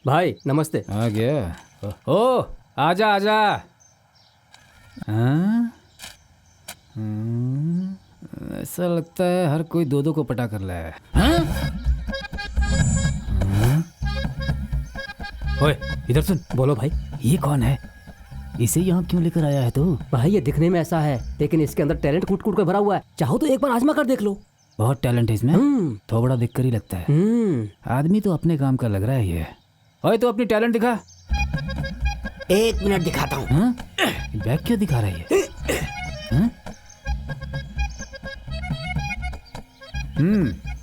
भाई नमस्ते। आ गया। ओ आजा आजा। हाँ? ऐसा लगता है हर कोई दो दो को पटा कर लाया है। हाँ? ओए इधर सुन। बोलो भाई। ये कौन है? इसे यहाँ क्यों लेकर आया है तू? भाई ये दिखने में ऐसा है, लेकिन इसके अंदर टैलेंट कूट कूट कर भरा हुआ है। चाहो तो एक बार आजमा कर देख लो। बहुत टैलेंट है इसमें। थोड़ा दिखकर ही लगता है। आदमी तो अपने काम का लग रहा है ये। ओए तो अपनी टैलेंट दिखा। 1 मिनट दिखाता हूँ। हाँ? बैग क्यों दिखा रहा है ये? हाँ?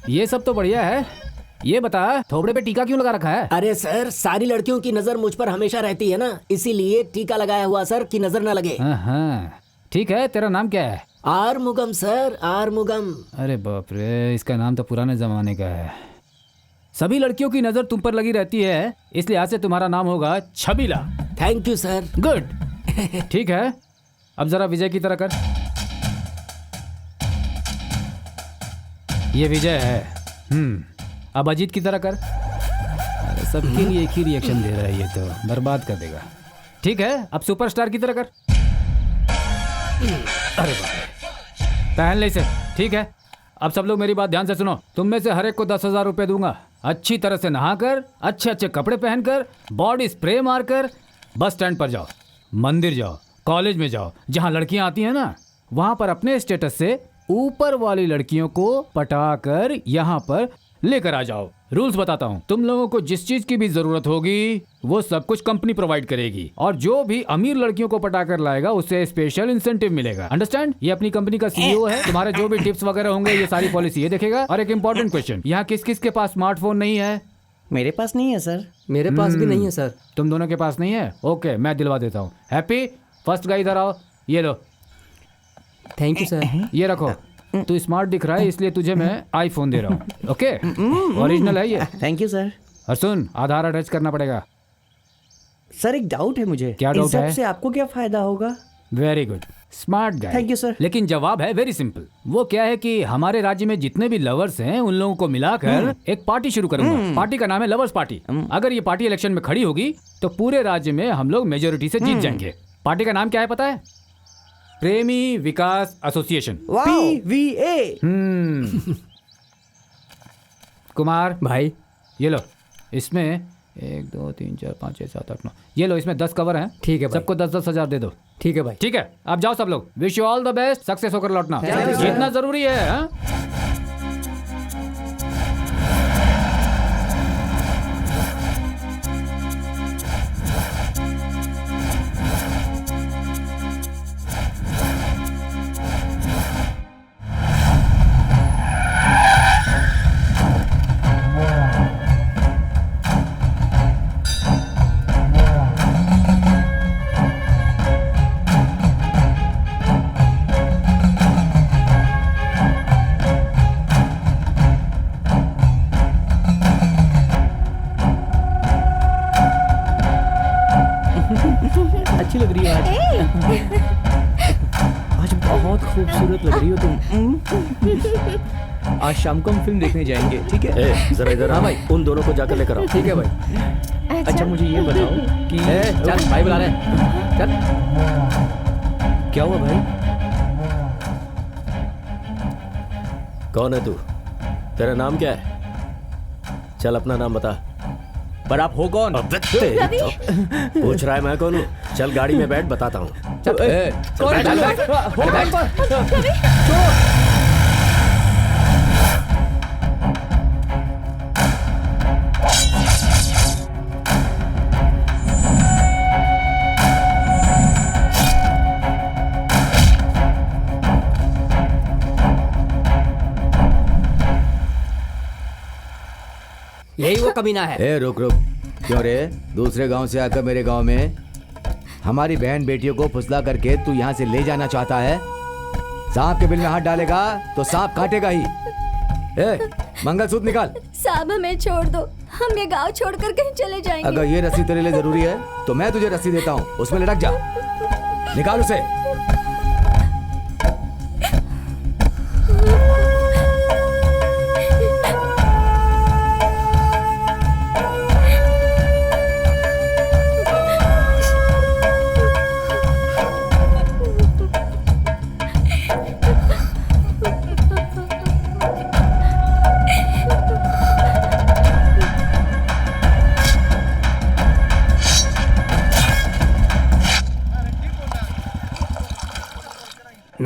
ये सब तो बढ़िया है। ये बता थोबड़े पे टीका क्यों लगा रखा है? अरे सर, सारी लड़कियों की नजर मुझ पर हमेशा रहती है ना, इसीलिए टीका लगाया हुआ सर, कि नजर ना लगे। हाँ ठीक है। तेरा नाम क्या है? आरमुगम सर, आरमुगम। अरे बाप रे, इसका नाम तो पुराने जमाने का है। सभी लड़कियों की नजर तुम पर लगी रहती है, इसलिए आज से तुम्हारा नाम होगा Chhabila. Thank you sir. Good. ठीक है, अब जरा विजय की तरह कर। ये विजय है। अब अजीत की तरह कर। अरे सबके लिए एक ही रिएक्शन दे रहा है, ये तो बर्बाद कर देगा। ठीक है, अब सुपरस्टार की तरह कर। अरे बाप रे, पहन ले इसे। ठीक है, अब सब लोग मेरी बात ध्यान से सुनो। तुम में से हर एक को 10,000 रुपए दूंगा। अच्छी तरह से नहाकर, अच्छे अच्छे कपड़े पहनकर, बॉडी स्प्रे मारकर बस स्टैंड पर जाओ, मंदिर जाओ, कॉलेज में जाओ, जहां लड़कियां आती हैं ना, वहां पर अपने स्टेटस से ऊपर वाली लड़कियों को पटाकर यहाँ पर लेकर आ जाओ। रूल्स बताता हूँ। तुम लोगों को जिस चीज की भी जरूरत होगी वो सब कुछ कंपनी प्रोवाइड करेगी, और जो भी अमीर लड़कियों को पटाकर लाएगा उससे स्पेशल इंसेंटिव मिलेगा। अंडरस्टैंड? ये अपनी कंपनी का सीईओ है। तुम्हारे जो भी टिप्स वगैरह होंगे ये सारी पॉलिसी ये देखेगा। और एक इंपॉर्टेंट क्वेश्चन, यहाँ किस किस के पास स्मार्टफोन नहीं है? मेरे पास नहीं है सर। मेरे पास भी नहीं है सर। तुम दोनों के पास नहीं है? ओके, मैं दिलवा देता हूँ। हैप्पी, फर्स्ट गाय इधर आओ। ये लो। Thank you sir. ये रखो। तू स्मार्ट दिख रहा है इसलिए तुझे मैं आईफोन दे रहा हूँ। ओके, ओरिजिनल है ये। Thank you sir. और सुन, आधार अटैच करना पड़ेगा। सर एक डाउट है मुझे। क्या डाउट है? से आपको क्या फायदा होगा? Very good, smart guy. Thank you sir. लेकिन जवाब है वेरी सिंपल। वो क्या है कि हमारे राज्य में जितने भी लवर्स हैं उन लोगों को मिलाकर एक पार्टी शुरू करूंगा। पार्टी का नाम है लवर्स पार्टी। अगर ये पार्टी इलेक्शन में खड़ी होगी तो पूरे राज्य में हम लोग मेजोरिटी से जीत जाएंगे। पार्टी का नाम क्या है पता है? प्रेमी विकास एसोसिएशन। PVA। कुमार भाई ये लो, इसमें 1 2 3 4 5 6 7 8 9, ये लो, इसमें 10 कवर हैं। ठीक है भाई। सबको 10-10 हजार दे दो। ठीक है भाई। ठीक है, आप जाओ सब लोग। Wish you all the best, success होकर लौटना जितना जरूरी है। हाँ? अच्छी लग रही है आज बहुत खूबसूरत लग रही हो तुम। आज शाम को हम फिल्म देखने जाएंगे, ठीक है? जरा इधर। हाँ भाई, उन दोनों को जाकर लेकर आओ। ठीक है भाई। अच्छा मुझे ये बताओ कि चल भाई बुला रहे हैं। चल। क्या हुआ भाई? कौन है तू? तेरा नाम क्या है? चल अपना नाम बता। पर आप हो कौन? पूछ रहा है मैं कौन हूँ? चल गाड़ी में बैठ, बताता हूँ। यही वो कमीना है। ए रुक रुक, क्यों रे? दूसरे गांव से आकर मेरे गांव में हमारी बहन बेटियों को फुसला करके तू यहाँ से ले जाना चाहता है? सांप के बिल में हाथ डालेगा तो सांप काटेगा ही। ए, मंगलसूत्र निकाल। साहब हमें छोड़ दो, हम ये गांव छोड़कर कहीं चले जाएंगे। अगर ये रस्सी तेरे लिए जरूरी है तो मैं तुझे रस्सी देता हूँ, उसमें लटक जा। निकाल उसे।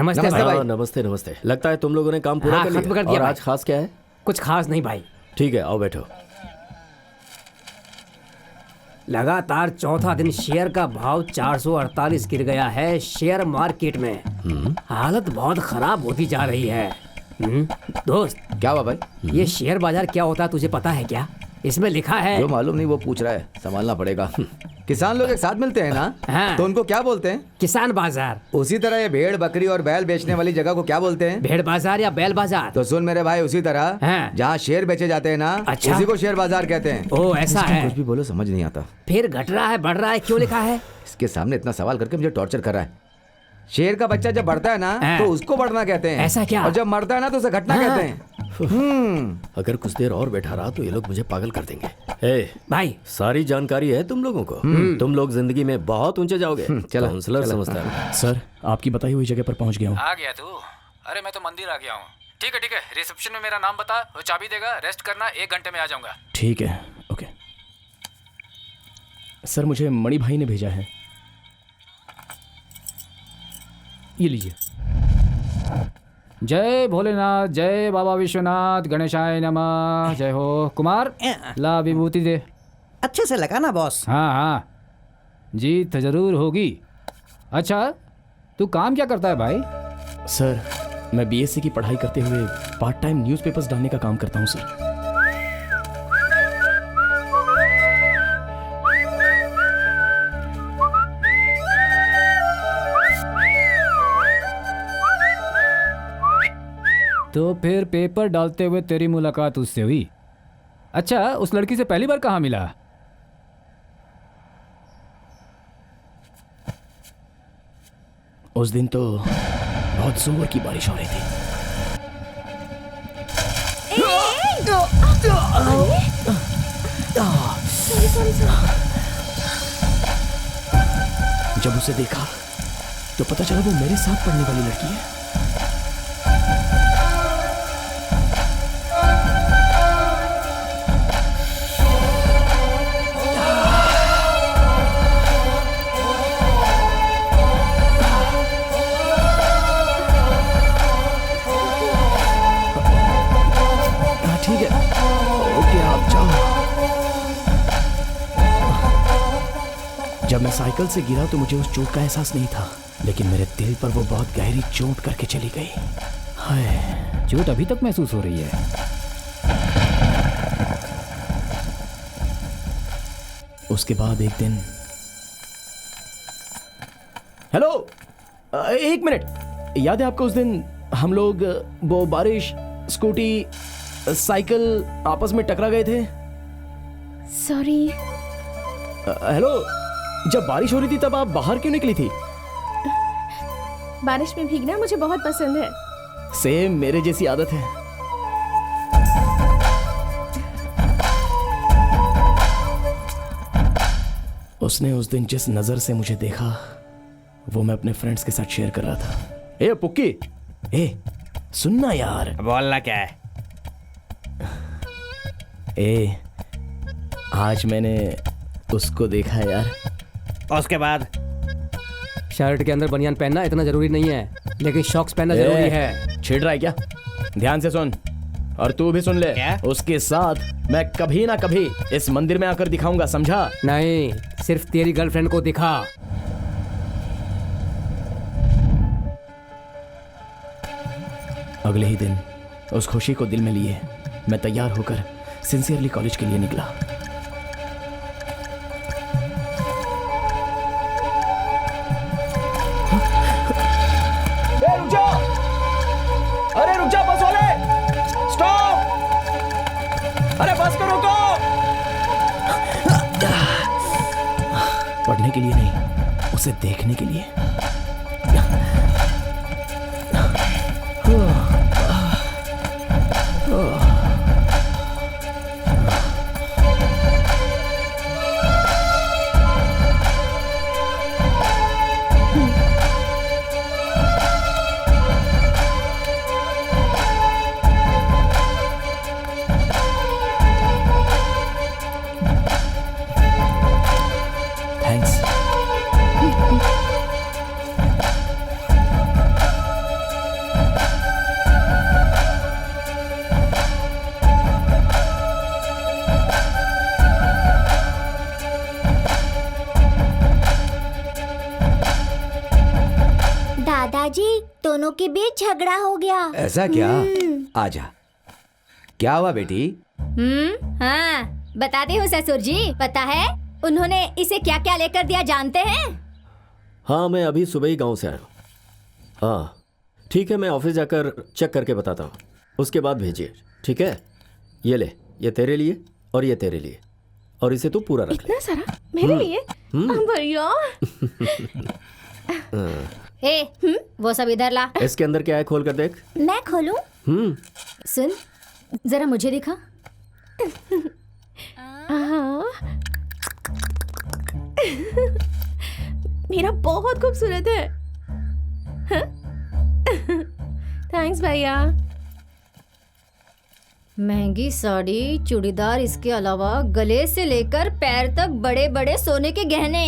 नमस्ते नमस्ते भाई। भाई। नमस्ते नमस्ते। लगता है तुम लोगों ने काम पूरा हाँ, कर लिया। खत्म कर दिया और भाई। आज खास क्या है? कुछ खास नहीं भाई। ठीक है, आओ बैठो। लगातार चौथा दिन शेयर का भाव 448 गिर गया है शेयर मार्केट में। हालत बहुत खराब होती जा रही है। दोस्त, क्या हुआ भाई? ये शेयर बाजार क्या होता है तुझे पता है क्या? इसमें लिखा है जो मालूम नहीं वो पूछ रहा है, संभालना पड़ेगा। किसान लोग एक साथ मिलते हैं ना, हाँ। तो उनको क्या बोलते हैं? किसान बाजार। उसी तरह ये भेड़ बकरी और बैल बेचने वाली जगह को क्या बोलते हैं? भेड़ बाजार या बैल बाजार। तो सुन मेरे भाई, उसी तरह हाँ। जहाँ शेर बेचे जाते हैं ना, अच्छा। उसी को शेयर बाजार कहते हैं। ओ ऐसा है। कुछ भी बोलो समझ नहीं आता। फिर घट रहा है बढ़ रहा है क्यों लिखा है? इसके सामने इतना सवाल करके मुझे टॉर्चर कर रहा है। शेर का बच्चा जब बढ़ता है ना हाँ। तो उसको बढ़ना कहते हैं। ऐसा क्या? और जब मरता है ना तो उसे घटना हाँ। कहते हैं। अगर कुछ देर और बैठा रहा तो ये लोग मुझे पागल कर देंगे। ए, भाई सारी जानकारी है तुम लोगों को। तुम लोग जिंदगी में बहुत ऊंचे जाओगे। चलो, काउंसलर समझता है। सर, आपकी बताई हुई जगह पर पहुंच गया हूँ। आ गया तू? अरे मैं तो मंदिर आ गया हूँ। ठीक है, रिसेप्शन में मेरा नाम बता, वो चाबी देगा, रेस्ट करना, 1 घंटे में आ जाऊंगा। ठीक है, ओके। सर, मुझे मणि भाई ने भेजा है। ये लीजिए। जय भोलेनाथ, जय बाबा विश्वनाथ, गणेशाय नमः। जय हो। कुमार, ला विभूति दे। अच्छे से लगा ना बॉस। हाँ, जीत जरूर होगी। अच्छा, तू काम क्या करता है भाई? सर, मैं बीएससी की पढ़ाई करते हुए पार्ट टाइम न्यूज़पेपर्स डालने का काम करता हूँ सर। तो फिर पेपर डालते हुए तेरी मुलाकात उससे हुई? अच्छा, उस लड़की से पहली बार कहाँ मिला? उस दिन तो बहुत जोर की बारिश हो रही थी। जब उसे देखा तो पता चला वो मेरे साथ पढ़ने वाली लड़की है। ठीक है, ओके, आप जाओ। जब मैं साइकिल से गिरा तो मुझे उस चोट का एहसास नहीं था, लेकिन मेरे दिल पर वो बहुत गहरी चोट करके चली गई। हाय, चोट अभी तक महसूस हो रही है। उसके बाद एक दिन। हेलो, एक मिनट। याद है आपको उस दिन हम लोग वो बारिश, स्कूटी, साइकिल आपस में टकरा गए थे? सॉरी। हेलो, जब बारिश हो रही थी तब आप बाहर क्यों निकली थी? बारिश में भीगना मुझे बहुत पसंद है। सेम मेरे जैसी आदत है। उसने उस दिन जिस नजर से मुझे देखा वो मैं अपने फ्रेंड्स के साथ शेयर कर रहा था। ए पुक्की, ए सुनना यार। बोलना क्या है? ए, आज मैंने उसको देखा यार। उसके बाद शर्ट के अंदर बनियान पहनना इतना जरूरी नहीं है, लेकिन शॉक्स पहनना जरूरी है। छेड़ रहा है क्या? ध्यान से सुन, और तू भी सुन ले। क्या? उसके साथ मैं कभी ना कभी इस मंदिर में आकर दिखाऊंगा, समझा? नहीं, सिर्फ तेरी गर्लफ्रेंड को दिखा। अगले ही दिन उस खुशी को दिल में लिए मैं तैयार होकर सिंसियरली कॉलेज के लिए निकला। रुक जा! अरे रुक जा बस वाले! स्टॉप! अरे बस को रोको! पढ़ने के लिए नहीं, उसे देखने के लिए। थैंक्स। जी दोनों के बीच झगड़ा हो गया। ऐसा क्या? आजा। क्या हुआ बेटी? हाँ बताती हूँ ससुर जी। पता है उन्होंने इसे क्या क्या लेकर दिया जानते हैं? हाँ, मैं अभी सुबह ही गांव से आया हूँ। हाँ ठीक है, मैं ऑफिस जाकर चेक करके बताता हूँ, उसके बाद भेजिए। ठीक है, ये ले, ये तेरे लिए और ये तेरे लिए, और इसे तू पूरा रख ले। इतना सारा मेरे लिए? भैया वो सब इधर ला। इसके अंदर क्या है, खोल कर देख। मैं खोलूं? सुन जरा मुझे दिखा। मेरा बहुत खूबसूरत है। थैंक्स भैया। महंगी साड़ी, चूड़ीदार, इसके अलावा गले से लेकर पैर तक बड़े बड़े सोने के गहने।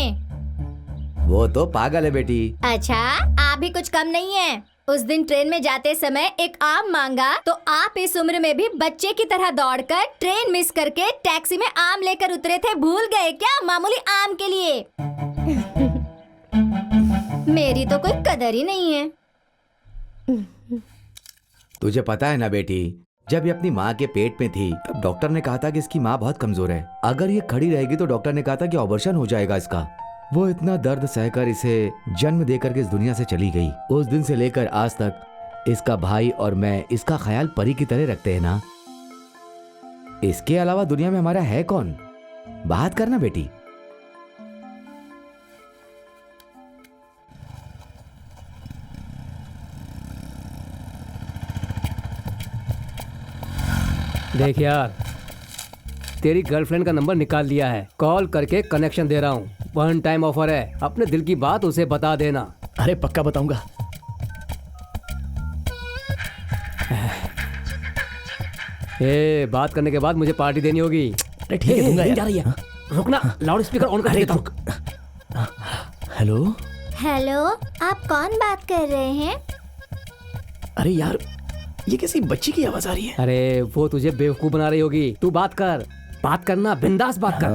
वो तो पागल है बेटी। अच्छा आप भी कुछ कम नहीं है। उस दिन ट्रेन में जाते समय एक आम मांगा तो आप इस उम्र में भी बच्चे की तरह दौड़कर ट्रेन मिस करके टैक्सी में आम लेकर उतरे थे। भूल गए क्या मामूली आम के लिए? मेरी तो कोई कदर ही नहीं है। तुझे पता है ना बेटी, जब ये अपनी माँ के पेट में थी तब डॉक्टर ने कहा था कि इसकी माँ बहुत कमजोर है। अगर ये खड़ी रहेगी तो डॉक्टर ने कहा था कि ऑपरेशन हो जाएगा इसका। वो इतना दर्द सहकर इसे जन्म देकर के इस दुनिया से चली गई। उस दिन से लेकर आज तक इसका भाई और मैं इसका ख्याल परी की तरह रखते हैं ना। इसके अलावा दुनिया में हमारा है कौन? बात करना बेटी। देख यार, तेरी गर्लफ्रेंड का नंबर निकाल लिया है, कॉल करके कनेक्शन दे रहा हूँ। 1 टाइम ऑफर है, अपने दिल की बात उसे बता देना। अरे पक्का बताऊंगा। बात करने के बाद मुझे पार्टी देनी होगी। अरे ठीक है, दूंगा यार। जा रही है। रुकना, लाउड स्पीकर ऑन कर देता हूँ। हेलो हेलो, आप कौन बात कर रहे हैं? अरे यार, ये किसी बच्ची की आवाज आ रही है। अरे वो तुझे बेवकूफ बना रही होगी। तू बात कर, बात करना, बिंदास बात कर।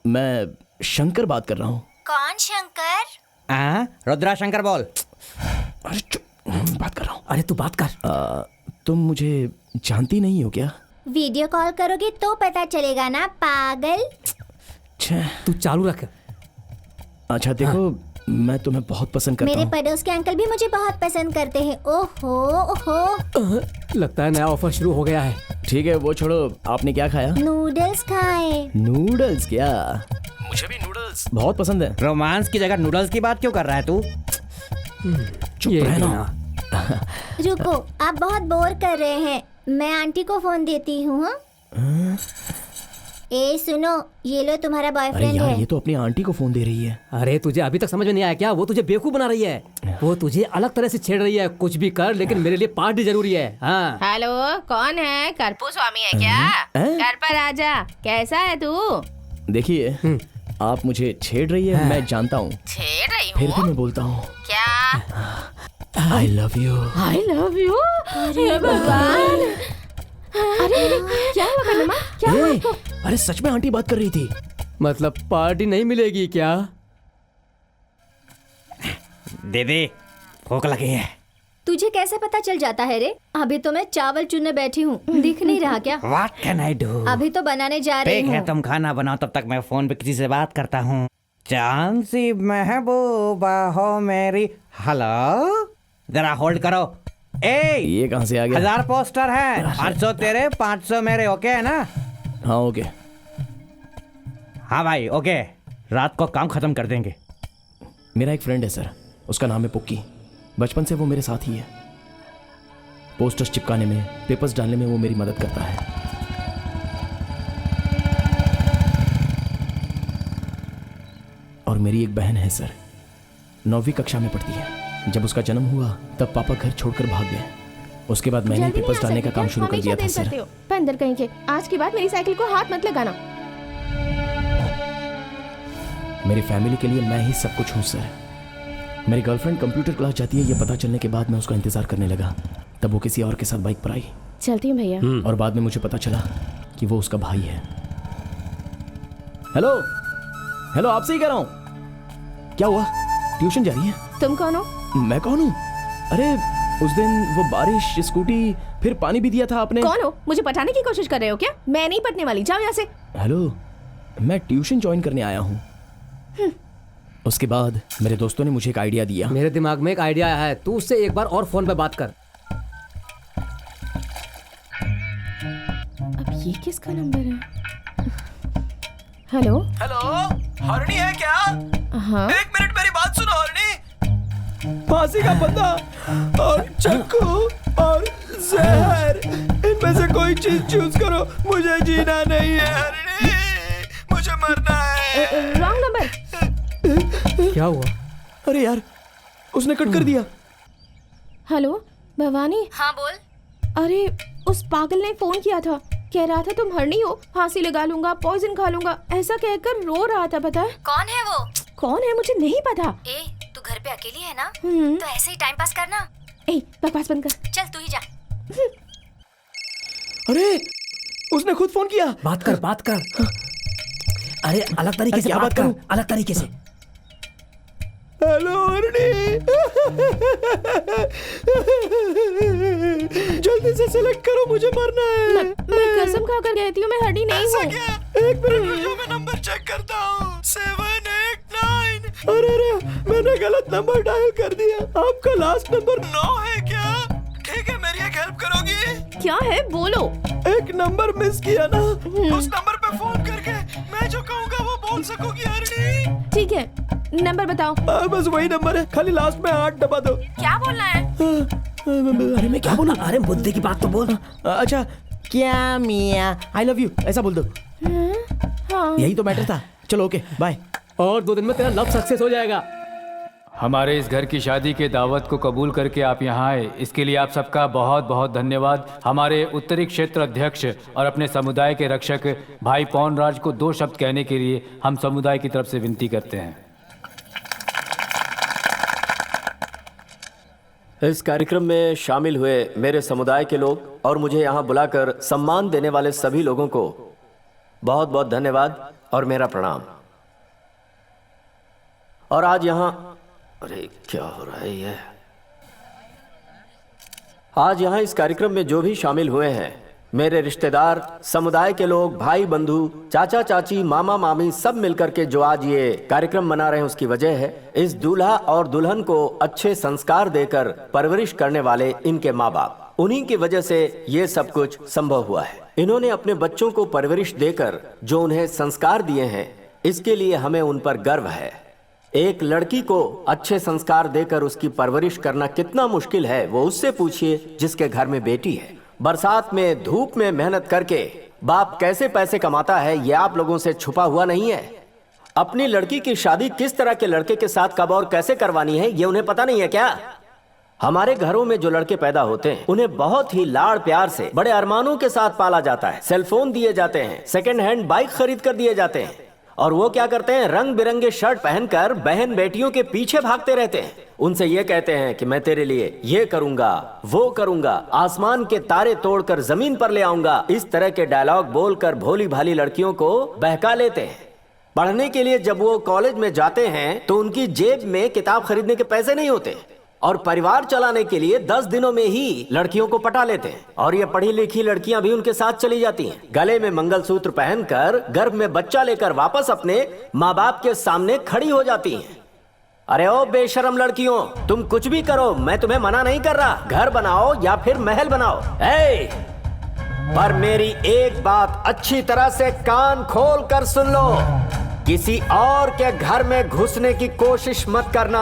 मैं शंकर बात कर रहा हूँ। कौन शंकर? रुद्रा शंकर बोल। अरे चुप, बात कर रहा हूँ। अरे तू बात कर। तुम मुझे जानती नहीं हो क्या? वीडियो कॉल करोगे तो पता चलेगा ना पागल। तू चालू रख। अच्छा देखो, मैं तुम्हें बहुत पसंद करता मेरे हूँ। पड़ोस के अंकल भी मुझे बहुत पसंद करते हैं। ओहो ओहो। लगता है नया ऑफर शुरू हो गया है। ठीक है वो छोड़ो, आपने क्या खाया? नूडल्स खाए। नूडल्स? क्या, मुझे भी नूडल्स बहुत पसंद है। रोमांस की जगह नूडल्स की बात क्यों कर रहा है तू? चुप रहना। रुको, आप बहुत बोर कर रहे हैं, मैं आंटी को फोन देती हूँ। ए सुनो, ये लो तुम्हारा अरे बॉयफ्रेंड यार, है। ये तो अपनी आंटी को फोन दे रही है। अरे तुझे अभी तक समझ में नहीं आया क्या? वो तुझे बेवकूफ बना रही है। वो तुझे अलग तरह से छेड़ रही है। कुछ भी कर, लेकिन मेरे लिए पार्टी जरूरी है। हाँ। हेलो, कौन है? करपू स्वामी है क्या? घर पर आजा। कैसा है तू? देखिए, आप मुझे छेड़ रही है, मैं जानता हूँ, छेड़ रही फिर भी हूँ मैं बोलता हूँ क्या? I love you. I love you. अरे भगवान। अरे क्या हुआ कन्नमा? क्या हुआ इसको? अरे सच में आंटी बात कर रही थी। मतलब पार्टी नहीं मिलेगी क्या? दीदी भूख लगी है। तुझे कैसे पता चल जाता है रे? अभी तो मैं चावल चुनने बैठी हूँ, दिख नहीं रहा क्या? What can I do? अभी तो बनाने जा रही ठीक है, हूँ। तुम खाना बनाओ, तब तक मैं फोन पे किसी से बात करता हूँ। चांद सी महबूबा हो मेरी। हेलो, जरा होल्ड करो। ए, ये कहाँ से आ गया? 1000 पोस्टर है, 500 तेरे, 500 मेरे। ओके है ना? हाँ ओके। हाँ भाई ओके, रात को काम खत्म कर देंगे। मेरा एक फ्रेंड है सर, उसका नाम है पुक्की। बचपन से वो मेरे साथ ही है। पोस्टर्स चिपकाने में, पेपर्स डालने में वो मेरी मदद करता है। और मेरी एक बहन है सर, 9वीं कक्षा में पढ़ती है। जब उसका जन्म हुआ तब पापा घर छोड़कर भाग गए। उसके बाद मैंने जल्दी पेपर्स नहीं आ डालने का सकती काम क्या? शुरू कर हमेशा दिया था देर सर। करते हो। बंदर कहीं के, आज के बाद मेरी साइकिल को हाथ मत लगाना। मेरी फैमिली के लिए मैं ही सब कुछ हूँ सर। मेरी गर्लफ्रेंड कंप्यूटर क्लास जाती है, ये पता चलने के बाद मैं उसका इंतजार करने लगा। तब वो किसी और के साथ बाइक पर आई चलती हूँ भैया। और बाद में मुझे पता चला कि वो उसका भाई है। हेलो हेलो, आपसे ही कह रहा हूँ। क्या हुआ, ट्यूशन जा रही है? तुम कौन हो? मैं कौन हूँ? अरे उस दिन वो बारिश, स्कूटी, फिर पानी भी दिया था आपने। कौन हो? मुझे पटाने की कोशिश कर रहे हो क्या? मैं नहीं पटने वाली, जाओ यहाँ से। हेलो, मैं ट्यूशन ज्वाइन करने आया हूँ। उसके बाद मेरे दोस्तों ने मुझे एक आइडिया दिया। मेरे दिमाग में एक आइडिया आया है, तू उससे एक बार और फोन पे बात कर। अब ये किसका नंबर है? हेलो हेलो, हरणी है क्या? हाँ। एक मिनट मेरी बात सुनो हरणी। फांसी का पत्ता और चाकू और जहर, इनमें से कोई चीज चूज करो, मुझे जीना नहीं है हरणी, मुझे मरना है। Wrong number. क्या हुआ? अरे यार, उसने कट कर दिया। हेलो भवानी। हाँ बोल। अरे उस पागल ने फोन किया था, कह रहा था तुम हरणी हो, फांसी लगा लूंगा, पॉइजन खा लूंगा, ऐसा कहकर रो रहा था। पता है कौन है वो? कौन है मुझे नहीं पता। ए, तू घर पे अकेली है ना? हम्म। तो ऐसे ही टाइम पास करना। ए बकवास बंद कर। चल तू ही जा। अरे उसने खुद फोन किया। बात कर, बात कर। अरे अलग तरीके से क्या बात बात कर, करूं? अलग तरीके से। हेलो हरणी, जल्दी से सिलेक्ट करो, मुझे मरना है। मैं कसम खाकर कहती हूँ मैं हरणी नहीं हूँ। एक मिनट रुको, मैं नंबर चेक करता हूँ। 789। अरे मैंने गलत नंबर डायल कर दिया। आपका लास्ट नंबर 9 है क्या? ठीक है, मेरी एक हेल्प करोगी? क्या है बोलो। एक नंबर मिस किया ना, उस नंबर पे फोन करके मैं जो कहूँगा वो बोल सकोगी हरणी? ठीक है, नंबर बताओ। बस वही नंबर है, खाली लास्ट में 8 दबा दो। क्या बोलना है? अरे मैं क्या बोलूं? अरे मुद्दे की बात तो बोल। अच्छा, क्या मियाँ, आई लव यू, ऐसा बोल दो। हाँ। यही तो मैटर था। चलो ओके, बाय। और 2 दिन में तेरा लव सक्सेस हो जाएगा। हमारे इस घर की शादी के दावत को कबूल करके आप यहाँ आए, इसके लिए आप सबका बहुत बहुत धन्यवाद। हमारे उत्तरी क्षेत्र अध्यक्ष और अपने समुदाय के रक्षक भाई पौन राज को 2 शब्द कहने के लिए हम समुदाय की तरफ से विनती करते हैं। इस कार्यक्रम में शामिल हुए मेरे समुदाय के लोग और मुझे यहाँ बुलाकर सम्मान देने वाले सभी लोगों को बहुत बहुत धन्यवाद और मेरा प्रणाम। और आज यहाँ, अरे क्या हो रहा है ये? आज यहाँ इस कार्यक्रम में जो भी शामिल हुए हैं, मेरे रिश्तेदार, समुदाय के लोग, भाई बंधु, चाचा चाची, मामा मामी, सब मिलकर के जो आज ये कार्यक्रम मना रहे हैं, उसकी वजह है इस दूल्हा और दुल्हन को अच्छे संस्कार देकर परवरिश करने वाले इनके माँ बाप। उन्हीं की वजह से ये सब कुछ संभव हुआ है। इन्होंने अपने बच्चों को परवरिश देकर जो उन्हें संस्कार दिए हैं, इसके लिए हमें उन पर गर्व है। एक लड़की को अच्छे संस्कार देकर उसकी परवरिश करना कितना मुश्किल है, वो उससे पूछिए जिसके घर में बेटी है। बरसात में, धूप में मेहनत करके बाप कैसे पैसे कमाता है, ये आप लोगों से छुपा हुआ नहीं है। अपनी लड़की की शादी किस तरह के लड़के के साथ कब और कैसे करवानी है, ये उन्हें पता नहीं है क्या? हमारे घरों में जो लड़के पैदा होते हैं, उन्हें बहुत ही लाड़ प्यार से, बड़े अरमानों के साथ पाला जाता है। सेलफोन दिए जाते हैं, सेकंड हैंड बाइक खरीद कर दिए जाते हैं, और वो क्या करते हैं, रंग बिरंगे शर्ट पहनकर बहन बेटियों के पीछे भागते रहते हैं। उनसे ये कहते हैं कि मैं तेरे लिए ये करूंगा, वो करूंगा, आसमान के तारे तोड़कर जमीन पर ले आऊंगा। इस तरह के डायलॉग बोलकर भोली भाली लड़कियों को बहका लेते हैं। पढ़ने के लिए जब वो कॉलेज में जाते हैं तो उनकी जेब में किताब खरीदने के पैसे नहीं होते, और परिवार चलाने के लिए 10 दिनों में ही लड़कियों को पटा लेते हैं। और ये पढ़ी लिखी लड़कियां भी उनके साथ चली जाती हैं, गले में मंगलसूत्र पहनकर गर्भ में बच्चा लेकर वापस अपने माँ बाप के सामने खड़ी हो जाती हैं। अरे ओ बेशरम लड़कियों, तुम कुछ भी करो, मैं तुम्हें मना नहीं कर रहा, घर बनाओ या फिर महल बनाओ। पर मेरी एक बात अच्छी तरह से कान खोल कर सुन लो, किसी और के घर में घुसने की कोशिश मत करना।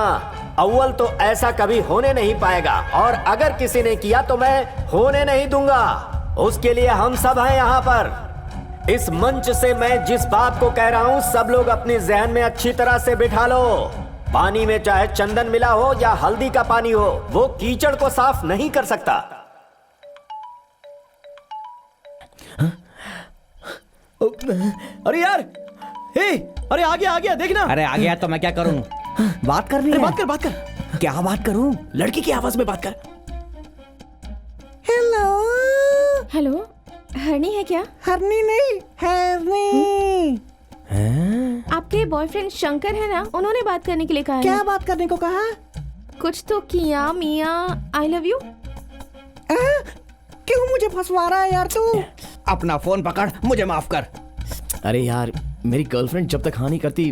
अव्वल तो ऐसा कभी होने नहीं पाएगा, और अगर किसी ने किया तो मैं होने नहीं दूंगा। उसके लिए हम सब हैं यहाँ पर। इस मंच से मैं जिस बात को कह रहा हूँ, सब लोग अपनी जहन में अच्छी तरह से बिठा लो। पानी में चाहे चंदन मिला हो या हल्दी का पानी हो, वो कीचड़ को साफ नहीं कर सकता। अरे यार, हे, अरे आ गया देखना। अरे आ गया तो मैं क्या करूं? बात करनी है। बात कर। क्या बात करूं? लड़की की आवाज में बात कर। हेलो, हरणी है क्या? हरनी नहीं, हरनी। आपके बॉयफ्रेंड शंकर है ना, उन्होंने बात करने के लिए कहा है। क्या बात करने को कहा? कुछ तो किया मियाँ। I love you. क्यों मुझे फंसवा रहा है यार तू? अपना फोन पकड़, मुझे माफ कर। अरे यार, मेरी गर्लफ्रेंड जब तक हाँ नहीं करती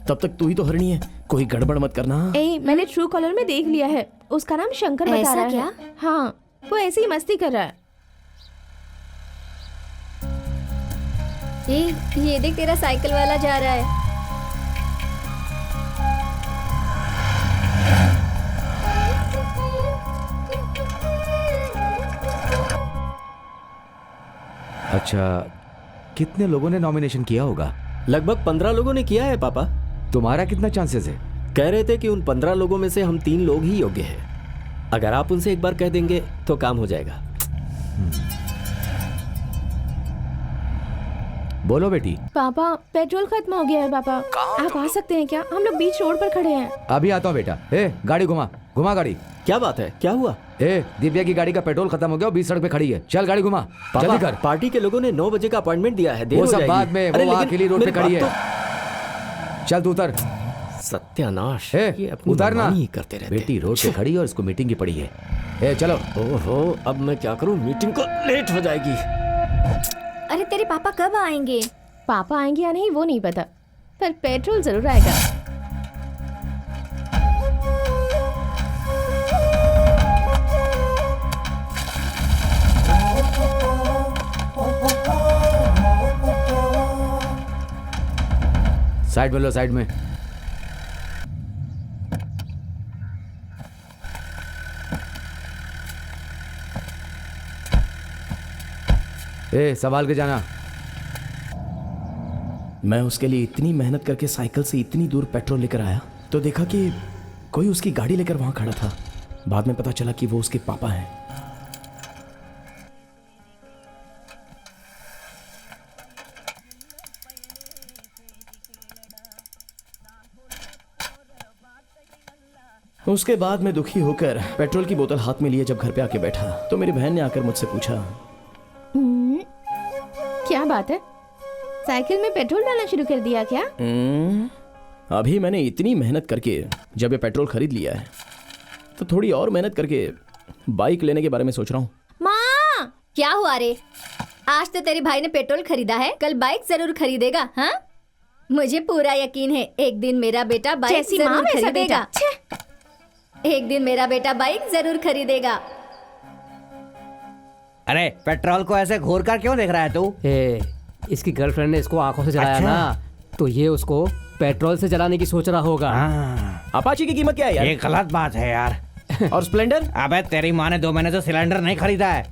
तब तक तू ही तो हरनी है। कोई गड़बड़ मत करना। ए, मैंने ट्रू कॉलर में देख लिया है, उसका नाम शंकर बता ऐसा रहा क्या? है। हाँ, वो ऐसे ही मस्ती कर रहा है। ये देख, तेरा साइकिल वाला जा रहा है। अच्छा, कितने लोगों ने नॉमिनेशन किया होगा? लगभग 15 लोगों ने किया है पापा। तुम्हारा कितना चांसेस है? कह रहे थे कि उन 15 लोगों में से हम 3 लोग ही योग्य हैं। अगर आप उनसे एक बार कह देंगे तो काम हो जाएगा। बोलो बेटी। पापा, पेट्रोल खत्म हो गया है पापा। आप आ सकते हैं क्या? हम लोग बीच रोड पर खड़े हैं। अभी आता हूँ बेटा। ए, गाड़ी घुमा घुमा गाड़ी। क्या बात है, क्या हुआ? ए, दिव्या की गाड़ी का पेट्रोल खत्म हो गया, बीच सड़क पे खड़ी है। चल गाड़ी घुमा, जल्दी पापा, कर। पार्टी के लोगों ने 9 बजे का अपॉइंटमेंट दिया है। देर वो हो सब जाएगी। बाद में, अरे वो वहाँ लेकिन अकेली रोड पे मेरी खड़ी है। बात चल तू उतर। तो सत्यानाश, ए, ये अपनी उतर ना। मनमानी ही करते रहते। बेटी रोड पे खड़ी है और इसको मीटिंग की पड़ी है। ए, चलो। ओहो, अब मैं क्या करूं? मीटिंग को लेट हो जाएगी। अरे तेरे पापा कब आएंगे? पापा आएंगे या नहीं वो नहीं पता, पर पेट्रोल जरूर आएगा। साइड में लो, साइड में। ए, संभाल के जाना। मैं उसके लिए इतनी मेहनत करके साइकिल से इतनी दूर पेट्रोल लेकर आया तो देखा कि कोई उसकी गाड़ी लेकर वहां खड़ा था। बाद में पता चला कि वो उसके पापा हैं। उसके बाद मैं दुखी होकर पेट्रोल की बोतल हाथ में लिए जब घर पे आके बैठा तो मेरी बहन ने आकर मुझसे पूछा, क्या बात है, साइकिल में पेट्रोल डालना शुरू कर दिया क्या? अभी मैंने इतनी मेहनत करके जब ये पेट्रोल खरीद लिया है तो थोड़ी और मेहनत करके बाइक लेने के बारे में सोच रहा हूँ। माँ, क्या हुआ रे? आज तो तेरे भाई ने पेट्रोल खरीदा है, कल बाइक जरूर खरीदेगा। हाँ, मुझे पूरा यकीन है एक दिन मेरा बेटा बाइक जैसी माँ जरूर वैसा खरीदेगा। बेटा। एक दिन मेरा बेटा बाइक जरूर खरीदेगा। अरे पेट्रोल को ऐसे घूर कर क्यों देख रहा है तू? ए, इसकी गर्लफ्रेंड ने इसको आंखों से जलाया अच्छा। ना, तो ये उसको पेट्रोल से जलाने की सोच रहा होगा। अपाची की कीमत क्या है यार? ये गलत बात है यार। और स्प्लेंडर? अबे तेरी माँ ने 2 महीने से सिलेंडर नहीं खरीदा है।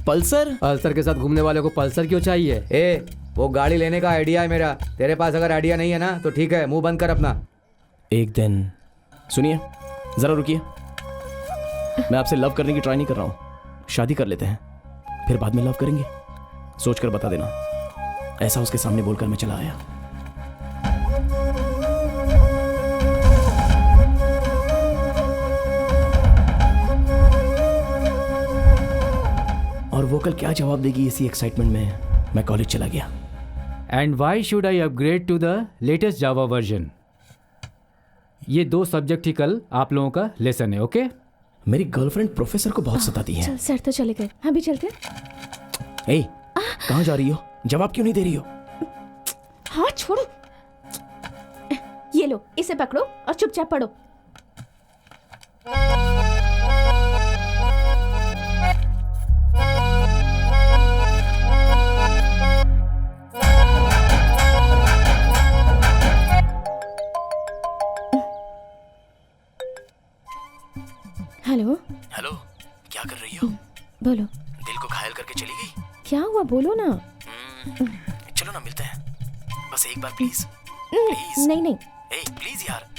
पल्सर? पल्सर के साथ घूमने वाले को पल्सर क्यों चाहिए? ए, वो गाड़ी लेने का आइडिया है मेरा। तेरे पास अगर आइडिया नहीं है ना तो ठीक है, मुंह बंद कर अपना। एक दिन सुनिए, जरा रुकिए। मैं आपसे लव करने की ट्राई नहीं कर रहा हूँ। शादी कर लेते हैं, फिर बाद में लव करेंगे। सोचकर बता देना। ऐसा उसके सामने बोलकर मैं चला आया। और वो कल क्या जवाब देगी, इसी एक्साइटमेंट में मैं कॉलेज चला गया। And why should I upgrade to the latest Java version? ये 2 सब्जेक्ट ही कल आप लोगों का लेसन है। ओके? मेरी गर्लफ्रेंड प्रोफेसर को बहुत सताती है। चल सर तो चले गए, अभी चलते। ए, कहाँ जा रही हो? जवाब क्यों नहीं दे रही हो? हाँ छोड़ो, ये लो, इसे पकड़ो और चुपचाप पढ़ो। हेलो। हेलो, क्या कर रही हो? बोलो। दिल को घायल करके चली गई? क्या हुआ, बोलो ना। चलो ना, मिलते हैं। बस एक बार प्लीज। नहीं नहीं। ए, प्लीज यार।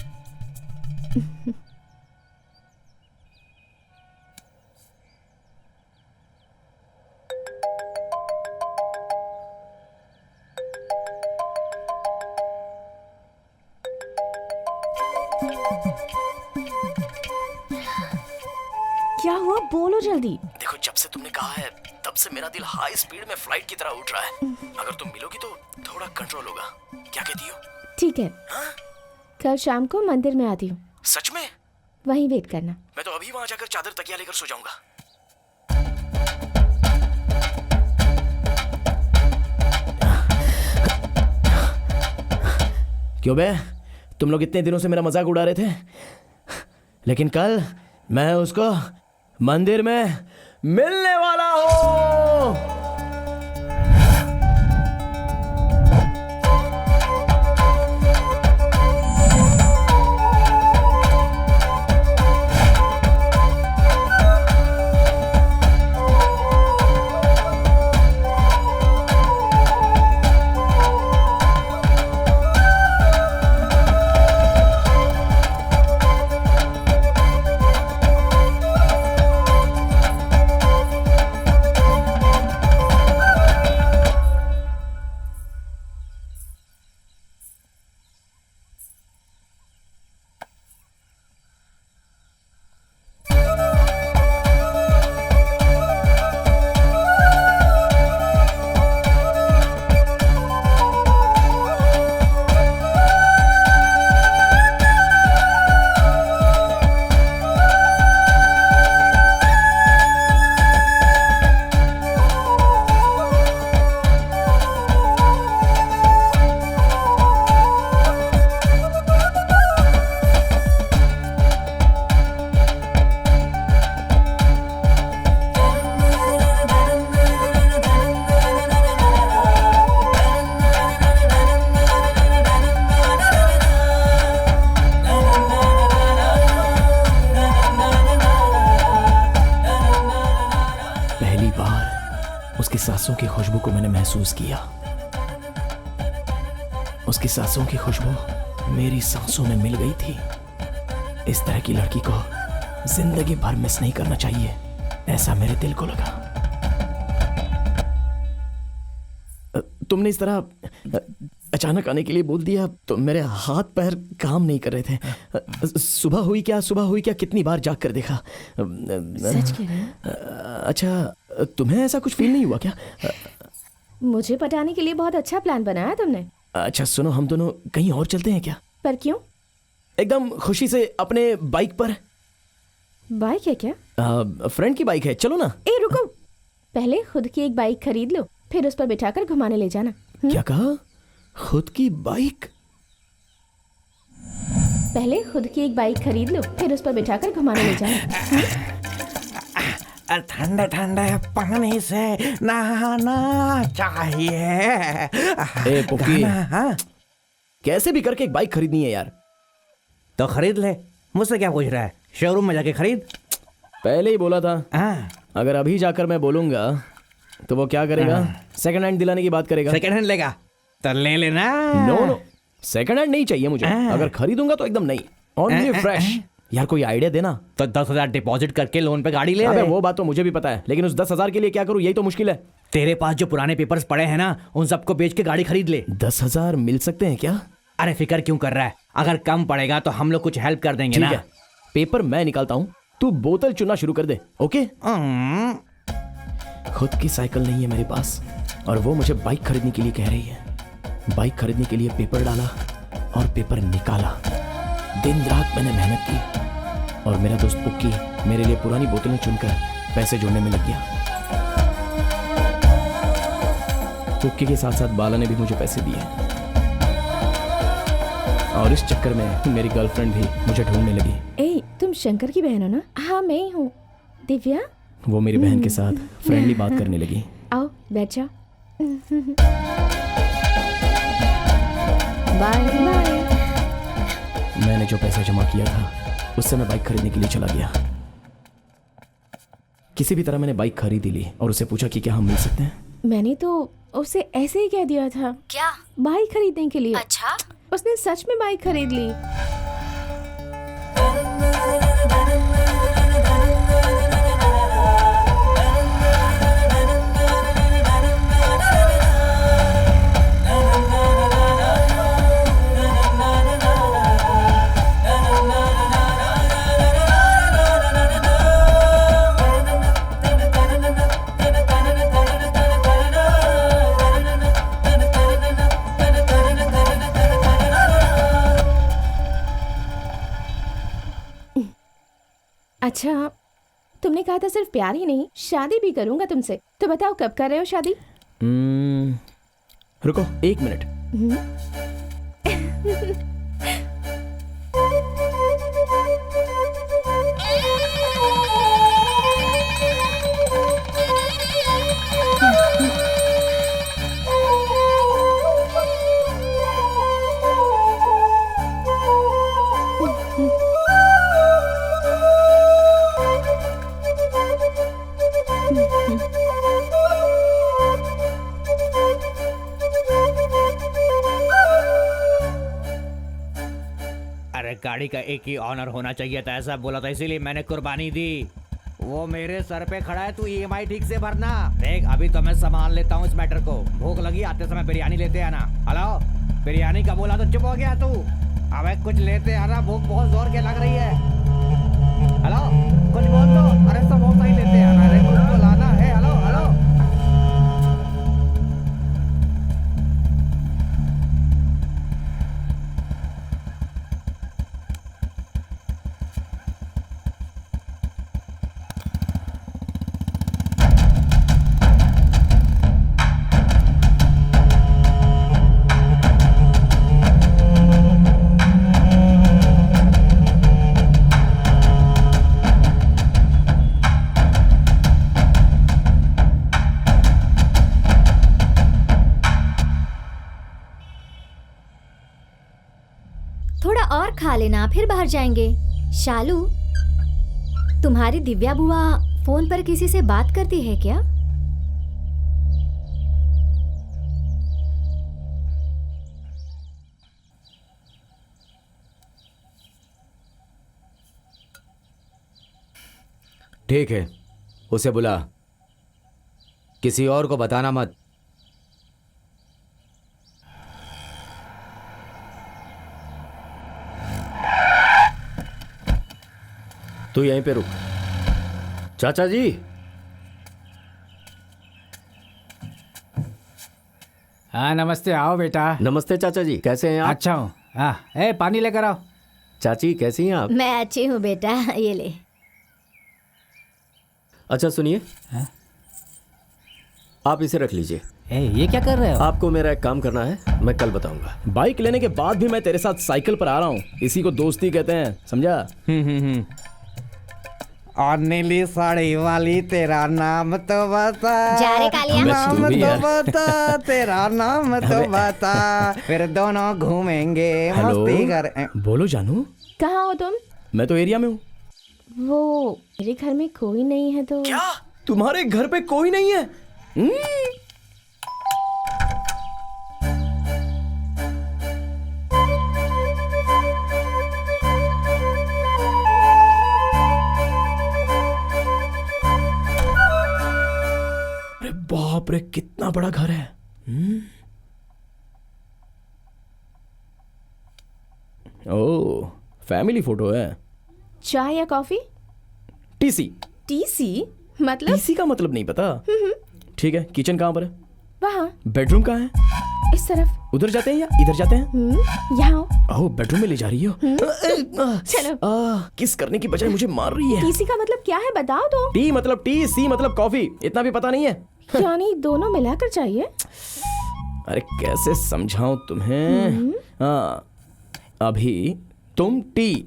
क्या हुआ, बोलो जल्दी। देखो, जब से तुमने कहा है तब से मेरा दिल हाई स्पीड में फ्लाइट की तरह उठ रहा है। अगर तुम मिलोगी तो थोड़ा कंट्रोल होगा। क्या कहती हो? ठीक है, कल शाम को मंदिर में आती हूँ, सच में? वहीं वेट करना। मैं तो अभी वहां जाकर चादर तकिया लेकर सो जाऊंगा। क्यों बे, तुम लोग इतने दिनों से मेरा मजाक उड़ा रहे थे, लेकिन कल मैं उसको मंदिर में मिलने वाला हूं। उसकी सांसों की खुशबू को मैंने महसूस किया। उसकी सांसों की खुशबू मेरी सांसों में मिल गई थी। इस तरह की लड़की को जिंदगी भर मिस नहीं करना चाहिए, ऐसा मेरे दिल को लगा। तुमने इस तरह अचानक आने के लिए बोल दिया तो मेरे हाथ पैर काम नहीं कर रहे थे। सुबह हुई क्या कितनी बार जाग कर देखा। सच कह रहे हैं? अच्छा, तुम्हें ऐसा कुछ फील नहीं हुआ क्या? मुझे पटाने के लिए बहुत अच्छा प्लान बनाया तुमने। अच्छा सुनो, हम दोनों कहीं और चलते हैं क्या? पर क्यों? एकदम खुशी से अपने बाइक पर। बाइक है क्या? फ्रेंड की बाइक है, चलो ना। ए रुको, पहले खुद की एक बाइक खरीद लो, फिर उस पर बिठाकर घुमाने ले जाना। क्या कहा? खुद की बाइक? पहले खुद की एक बाइक खरीद लो, फिर उस पर बिठाकर घुमाने ले जाना। ठंडे ठंडे पानी से नहाना चाहिए। ए पुकी, कैसे भी करके एक बाइक खरीदनी है यार। तो खरीद ले, मुझसे क्या पूछ रहा है? शोरूम में जाके खरीद। पहले ही बोला था। अगर अभी जाकर मैं बोलूंगा तो वो क्या करेगा? सेकंड हैंड दिलाने की बात करेगा। सेकंड हैंड लेगा तो ले लेना। नो, सेकंड हैंड नहीं चाहिए मुझे। अगर खरीदूंगा तो एकदम नहीं, ओनली फ्रेश। यार कोई आइडिया देना। तो 10,000 डिपॉजिट करके लोन पे गाड़ी ले। अबे वो बात तो मुझे भी पता है, लेकिन उस 10,000 के लिए क्या करूं, यही तो मुश्किल है। तेरे पास जो पुराने पेपर्स पड़े हैं ना, उन सबको बेच के गाड़ी खरीद ले। 10,000 मिल सकते हैं क्या? अरे फिक्र क्यों कर रहा है? अगर कम पड़ेगा तो हम लोग कुछ हेल्प कर देंगे ना। ठीक है, पेपर मैं निकालता हूँ, तू बोतल चुनना शुरू कर दे। ओके? खुद की साइकिल नहीं है मेरे पास और वो मुझे बाइक खरीदने के लिए कह रही है। बाइक खरीदने के लिए पेपर डाला और पेपर निकाला। दिन रात मैंने मेहनत की और मेरा दोस्त पुक्की मेरे लिए पुरानी बोतलें चुनकर पैसे जोड़ने में लग गया। पुक्की के साथ साथ बाला ने भी मुझे पैसे दिए और इस चक्कर में मेरी गर्लफ्रेंड भी मुझे ढूंढने लगी। ए, तुम शंकर की बहन हो ना? हाँ मैं ही हूँ, दिव्या। वो मेरी बहन के साथ फ्रेंडली बात करने लगी। आओ बैठ जाओ। Bye bye. मैंने जो पैसा जमा किया था उससे मैं बाइक खरीदने के लिए चला गया। किसी भी तरह मैंने बाइक खरीद ली और उसे पूछा कि क्या हम मिल सकते हैं। मैंने तो उसे ऐसे ही कह दिया था। क्या? बाइक खरीदने के लिए। अच्छा, उसने सच में बाइक खरीद ली। अच्छा, तुमने कहा था सिर्फ प्यार ही नहीं, शादी भी करूंगा तुमसे। तो बताओ कब कर रहे हो शादी? रुको 1 मिनट। अरे गाड़ी का एक ही ऑनर होना चाहिए था, ऐसा बोला था, इसीलिए मैंने कुर्बानी दी। वो मेरे सर पे खड़ा है, तू ईएमआई ठीक से भरना। देख अभी तो मैं संभाल लेता हूँ इस मैटर को। भूख लगी, आते समय बिरयानी लेते आना। हेलो, बिरयानी का बोला तो चुप हो गया तू। अबे कुछ लेते आना, भूख बहुत जोर के लग रही है। हेलो, कुछ बोल दो। अरे समोसा ही लेते आना, अरे कुछ तो लाना है। Hello hello. थोड़ा और खा लेना, फिर बाहर जाएंगे। शालू, तुम्हारी दिव्या बुआ फोन पर किसी से बात करती है क्या? ठीक है, उसे बुला, किसी और को बताना मत। तू यहीं पे रुक। चाचा जी। हाँ नमस्ते, आओ बेटा। नमस्ते चाचा जी, कैसे हैं आप? अच्छा हूँ। हाँ, ए पानी लेकर आओ। चाची कैसी हैं आप? मैं अच्छी हूँ बेटा, ये ले। अच्छा सुनिए, आप इसे रख लीजिए। ए, ये क्या कर रहे हो? आपको मेरा एक काम करना है, मैं कल बताऊंगा। बाइक लेने के बाद भी मैं तेरे साथ साइकिल पर आ रहा हूँ, इसी को दोस्ती कहते हैं, समझा? और नीली साड़ी वाली तेरा नाम तो बता। जा रे कालिया। नाम तो बता, तेरा नाम तो बता, फिर दोनों घूमेंगे मस्ती कर। बोलो जानू। कहाँ हो तुम? मैं तो एरिया में हूँ। वो मेरे घर में कोई नहीं है तो। क्या तुम्हारे घर पे कोई नहीं है? अरे बाप रे, कितना बड़ा घर है। ओह, फैमिली फोटो है। चाय या कॉफी? टीसी। टीसी मतलब? टीसी का मतलब नहीं पता? ठीक है, किचन कहाँ पर है? वहाँ। बेडरूम कहाँ है? इस तरफ। उधर जाते हैं या इधर जाते हैं? यहाँ। ओह, बेडरूम में ले जा रही हो? चलो। किस करने की बजाय मुझे मार रही है। टीसी का मतलब क्या है बताओ तो। टी मतलब टी, सी मतलब कॉफी, इतना भी पता नहीं है? यानी दोनों मिलाकर चाहिए? अरे कैसे समझाऊं तुम्हें? अभी तुम टी,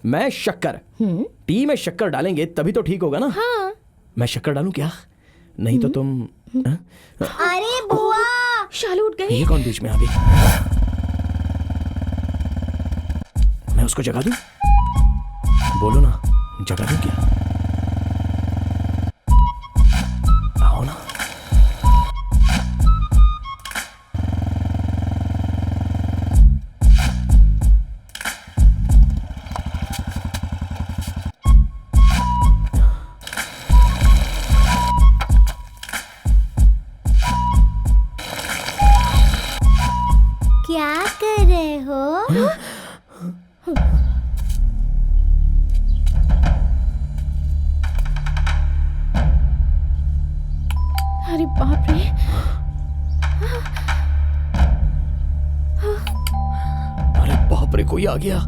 मैं शक्कर। टी में शक्कर डालेंगे तभी तो ठीक होगा ना? हाँ। मैं शक्कर डालूं क्या? नहीं तो तुम। अरे बुआ, शालू उठ गई। ये कौन बीच में आ गई? मैं उसको जगा दूं? बोलो ना, जगा दूं क्या? आओ ना। क्या कर रहे हो? अरे बाप रे। अरे बाप रे, कोई आ गया।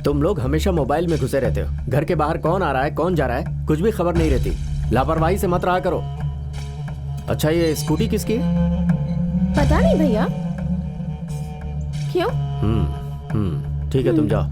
तुम लोग हमेशा मोबाइल में घुसे रहते हो। घर के बाहर कौन आ रहा है कौन जा रहा है कुछ भी खबर नहीं रहती। लापरवाही से मत रहा करो। अच्छा ये स्कूटी किसकी है? पता नहीं भैया। क्यों? ठीक है तुम जाओ।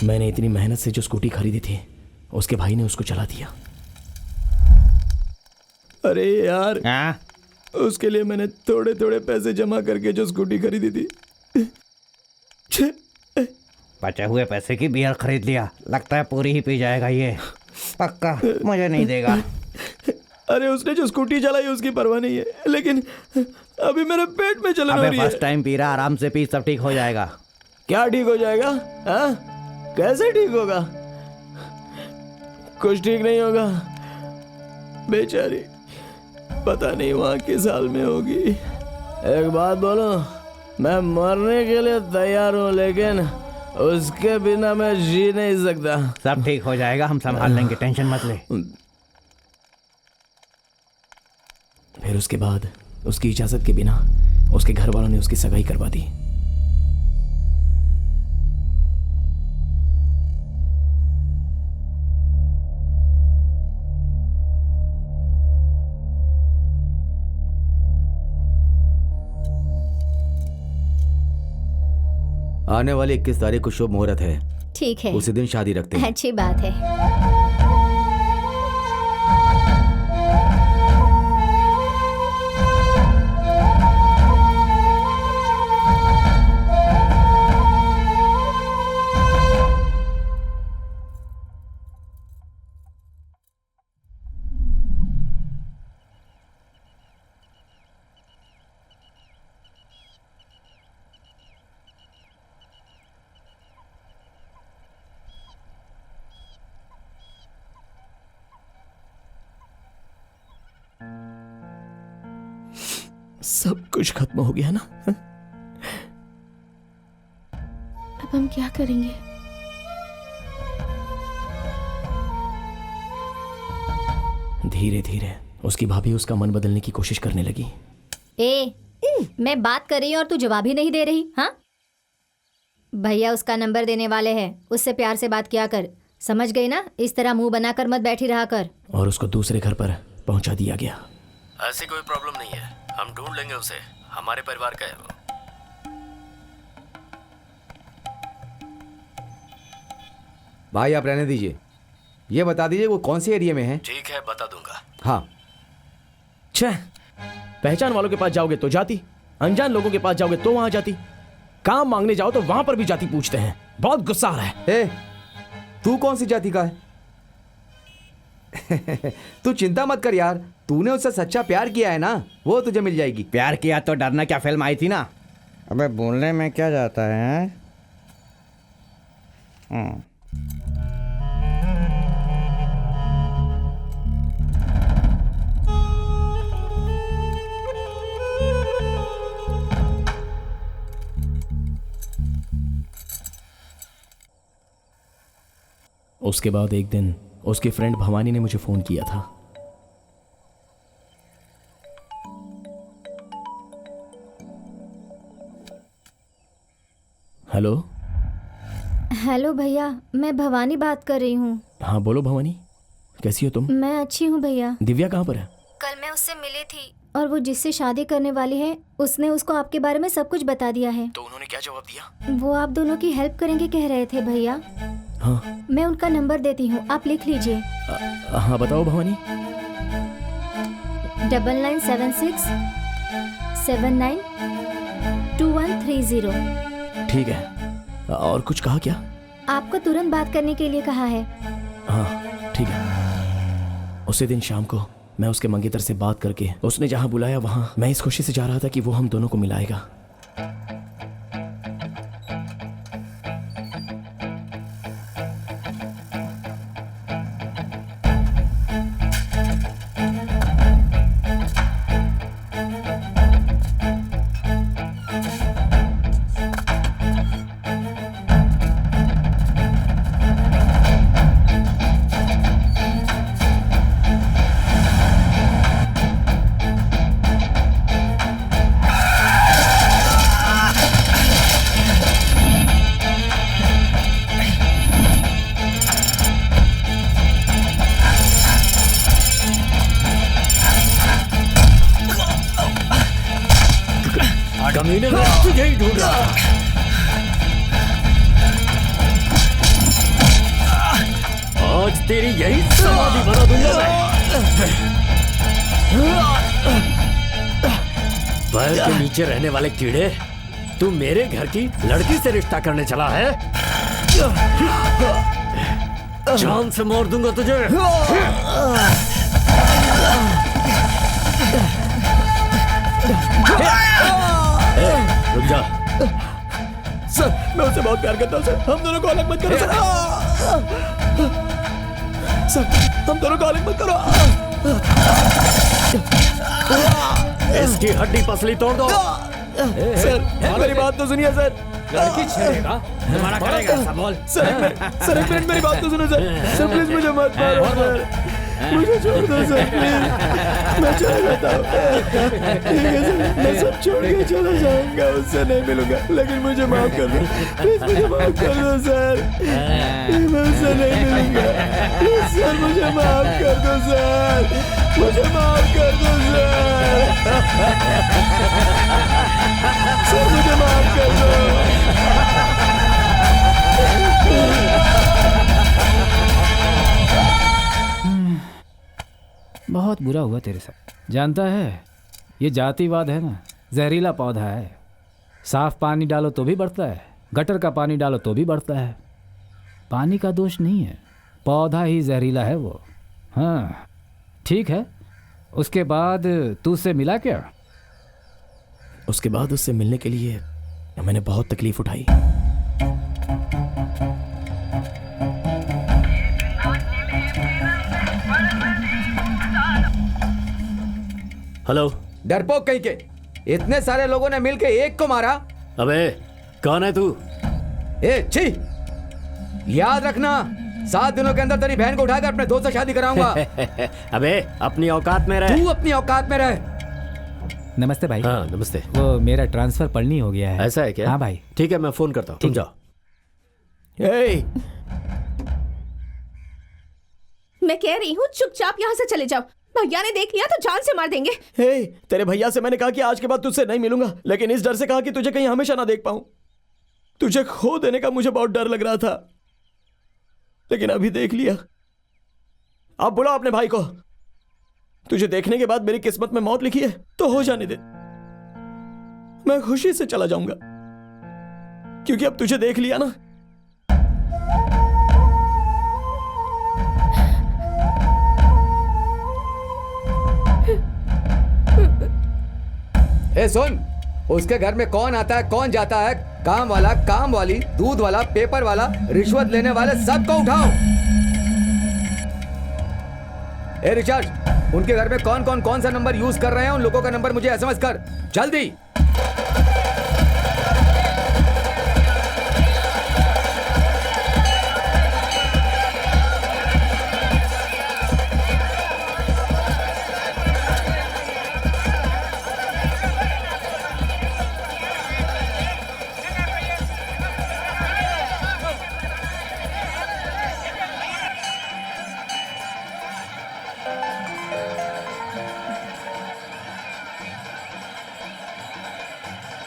मैंने इतनी मेहनत से जो स्कूटी खरीदी थी उसके भाई ने उसको चला दिया। अरे यार, हाँ? उसके लिए मैंने थोड़े थोड़े पैसे जमा करके जो स्कूटी खरीदी थी, बचे हुए पैसे की बियर खरीद लिया। लगता है पूरी ही पी जाएगा ये, पक्का मुझे नहीं देगा। अरे उसने जो स्कूटी चलाई उसकी परवाह नहीं है, लेकिन अभी मेरे पेट में जलन हो अबे रही है। फर्स्ट टाइम पी रहा, आराम से पी, सब ठीक हो जाएगा। क्या ठीक हो जाएगा? हाँ? कैसे ठीक होगा? कुछ ठीक नहीं होगा। बेचारी पता नहीं वहां किस हाल में होगी। एक बात बोलो, मैं मरने के लिए तैयार हूँ, लेकिन उसके बिना मैं जी नहीं सकता। सब ठीक हो जाएगा, हम संभाल लेंगे, टेंशन मत ले। फिर उसके बाद उसकी इजाजत के बिना उसके घर वालों ने उसकी सगाई करवा दी। आने वाली 21 तारीख को शुभ मुहूर्त है। ठीक है, उसी दिन शादी रखते हैं। अच्छी बात है। सब कुछ खत्म हो गया ना? अब हम क्या करेंगे? धीरे धीरे उसकी भाभी उसका मन बदलने की कोशिश करने लगी। मैं बात कर रही हूँ और तू जवाब ही नहीं दे रही। हाँ, भैया उसका नंबर देने वाले हैं, उससे प्यार से बात किया कर। समझ गई ना? इस तरह मुंह बनाकर मत बैठी रहा कर। और उसको दूसरे घर पर पहुंचा दिया गया। ऐसी कोई प्रॉब्लम नहीं है, हम ढूंढ लेंगे उसे, हमारे परिवार का है वो। भाई आप रहने दीजिए, ये बता दीजिए वो कौन से एरिया में है। ठीक है बता दूंगा। हाँ। छह, पहचान वालों के पास जाओगे तो जाति, अनजान लोगों के पास जाओगे तो वहां जाति, काम मांगने जाओ तो वहां पर भी जाति पूछते हैं। बहुत गुस्सा आ रहा है। ए, तू कौन सी जाति का है? तू चिंता मत कर यार, तूने उससे सच्चा प्यार किया है ना, वो तुझे मिल जाएगी। प्यार किया तो डरना क्या, फिल्म आई थी ना। अबे बोलने में क्या जाता है? उसके बाद एक दिन उसकी फ्रेंड भवानी ने मुझे फोन किया था। हेलो। हेलो भैया, मैं भवानी बात कर रही हूँ। हाँ बोलो भवानी, कैसी हो तुम? मैं अच्छी हूँ भैया। दिव्या कहाँ पर है? कल मैं उससे मिली थी और वो जिससे शादी करने वाली है उसने उसको आपके बारे में सब कुछ बता दिया है। तो उन्होंने क्या जवाब दिया? वो आप दोनों की हेल्प करेंगे कह रहे थे भैया। हाँ। मैं उनका नंबर देती हूँ, आप लिख लीजिए। हाँ बताओ भवानी। 9976 79 2130। ठीक है, और कुछ कहा क्या? आपको तुरंत बात करने के लिए कहा है। हाँ ठीक है। उसी दिन शाम को मैं उसके मंगेतर से बात करके उसने जहाँ बुलाया वहाँ मैं इस खुशी से जा रहा था कि वो हम दोनों को मिलाएगा। कमीने, मैं तुझे ही ढूंढ रहा था। आज तेरी यही समाधि बना दूंगा मैं। पैर के नीचे रहने वाले कीड़े, तू मेरे घर की लड़की से रिश्ता करने चला है? जान से मार दूंगा तुझे। रुक जा। सर, मैं उससे बहुत प्यार करता हूँ सर, हम दोनों को अलग मत करो सर। सर, हम दोनों को अलग मत करो। इसकी हड्डी पसली तोड़ दो। सर, मेरी बात तो सुनिए सर। लड़की छेड़ेगा, तुम्हारा करेगा ऐसा बोल। सर एक मिनट मेरी बात तो सुनो सर। सर प्लीज मुझे मत मारो सर, मुझे छोड़ दो सर प्लीज, मैं चला जाता हूँ। ठीक है सर, मैं सब छोड़ के चला जाऊंगा, उससे नहीं मिलूंगा, लेकिन मुझे माफ कर दो प्लीज, मुझे माफ कर दो सर, मैं उससे नहीं मिलूंगा प्लीज सर, मुझे माफ कर दो सर, मुझे माफ कर दो सर, सर मुझे माफ कर दो। बहुत बुरा हुआ तेरे साथ। जानता है, ये जातिवाद है ना, जहरीला पौधा है। साफ पानी डालो तो भी बढ़ता है, गटर का पानी डालो तो भी बढ़ता है। पानी का दोष नहीं है, पौधा ही जहरीला है वो। हाँ ठीक है, उसके बाद तू उससे मिला क्या? उसके बाद उससे मिलने के लिए मैंने बहुत तकलीफ उठाई। हेलो। डरपोक कहीं के, इतने सारे लोगों ने मिलके एक को मारा। अबे कौन है तू? ए छी, याद रखना 7 दिनों के अंदर तेरी बहन को उठाकर अपने दोस्त से शादी कराऊंगा। अबे अपनी औकात में रह। तू अपनी औकात में रह। नमस्ते भाई। हाँ नमस्ते। वो मेरा ट्रांसफर पढ़नी हो गया है। ऐसा है क्या? हाँ भाई। ठीक है, मैं फोन करता हूँ, तुम जाओ। मैं कह रही हूँ चुपचाप यहाँ से चले जाओ, भैया ने देख लिया तो जान से मार देंगे। हे, तेरे भैया से मैंने कहा कि आज के बाद तुझसे नहीं मिलूंगा, लेकिन इस डर से कहा कि तुझे कहीं हमेशा ना देख पाऊं। तुझे खो देने का मुझे बहुत डर लग रहा था, लेकिन अभी देख लिया। अब बुलाओ अपने भाई को। तुझे देखने के बाद मेरी किस्मत में मौत लिखी है तो हो जाने दे, मैं खुशी से चला जाऊंगा, क्योंकि अब तुझे देख लिया ना। ए सुन, उसके घर में कौन आता है कौन जाता है, काम वाला, काम वाली, दूध वाला, पेपर वाला, रिश्वत लेने वाले, सबको उठाओ। ए रिचार्ज, उनके घर में कौन सा नंबर यूज कर रहे हैं, उन लोगों का नंबर मुझे एसएमएस कर जल्दी।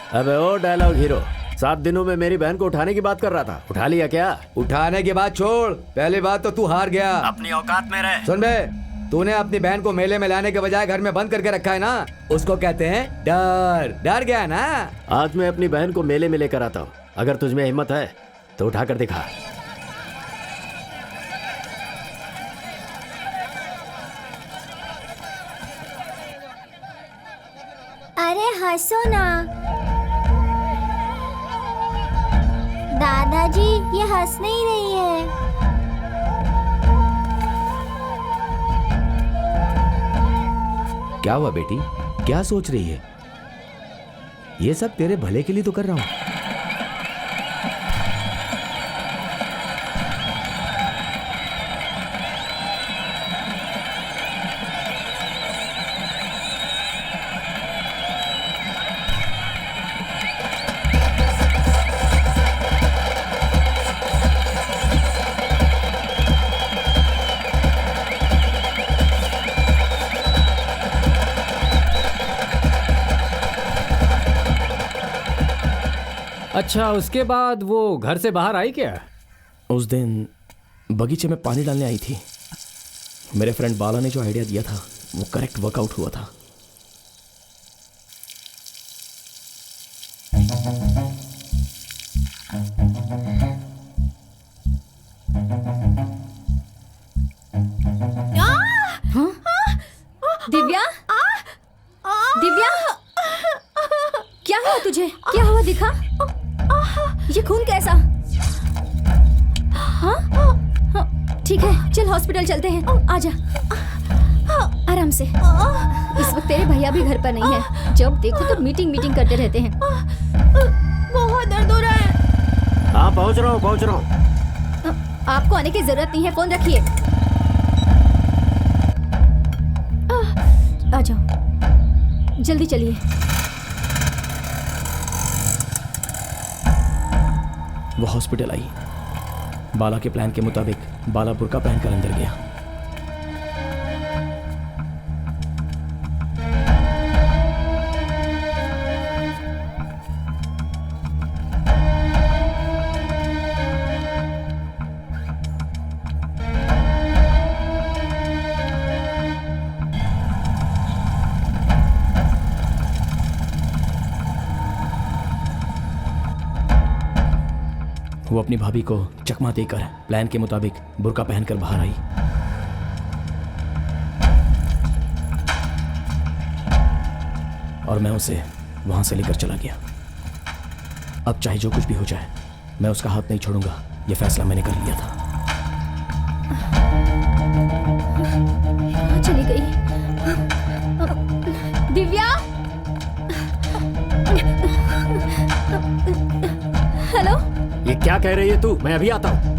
अबे ओ डायलॉग हीरो, 7 दिनों में मेरी बहन को उठाने की बात कर रहा था, उठा लिया क्या? उठाने की बात छोड़, पहली बात तो तू हार गया। अपनी औकात में रह। सुन बे, तूने अपनी बहन को मेले में लाने के बजाय घर में बंद करके रखा है ना, उसको कहते हैं डर। डर गया ना? आज मैं अपनी बहन को मेले में लेकर आता हूँ, अगर तुझमें हिम्मत है तो उठाकर दिखा। अरे हंसो ना दादाजी, ये हंस नहीं रही है। क्या हुआ बेटी, क्या सोच रही है? ये सब तेरे भले के लिए तो कर रहा हूं। अच्छा, उसके बाद वो घर से बाहर आई क्या? उस दिन बगीचे में पानी डालने आई थी। मेरे फ्रेंड बाला ने जो आइडिया दिया था वो करेक्ट वर्कआउट हुआ था। दिव्या, दिव्या, क्या हुआ तुझे? क्या हुआ, दिखा। ये खून कैसा? हाँ, ठीक है, चल हॉस्पिटल चलते हैं। आजा, आराम से। इस वक्त तेरे भैया भी घर पर नहीं है। जब देखो तो मीटिंग करते रहते हैं। बहुत दर्द हो रहा है। हाँ, पहुँच रहा हूँ। आपको आने की जरूरत नहीं है, फोन रखिए। आ जाओ, जल्दी चलिए। वो हॉस्पिटल आई। बाला के प्लान के मुताबिक बाला बुर्का पहनकर अंदर गया। वो अपनी भाभी को चकमा देकर प्लान के मुताबिक बुर्का पहनकर बाहर आई। और मैं उसे वहां से लेकर चला गया। अब चाहे जो कुछ भी हो जाए, मैं उसका हाथ नहीं छोड़ूंगा। यह फैसला मैंने कर लिया था। कहाँ चली गई दिव्या? हेलो, ये क्या कह रही है तू? मैं अभी आता हूँ।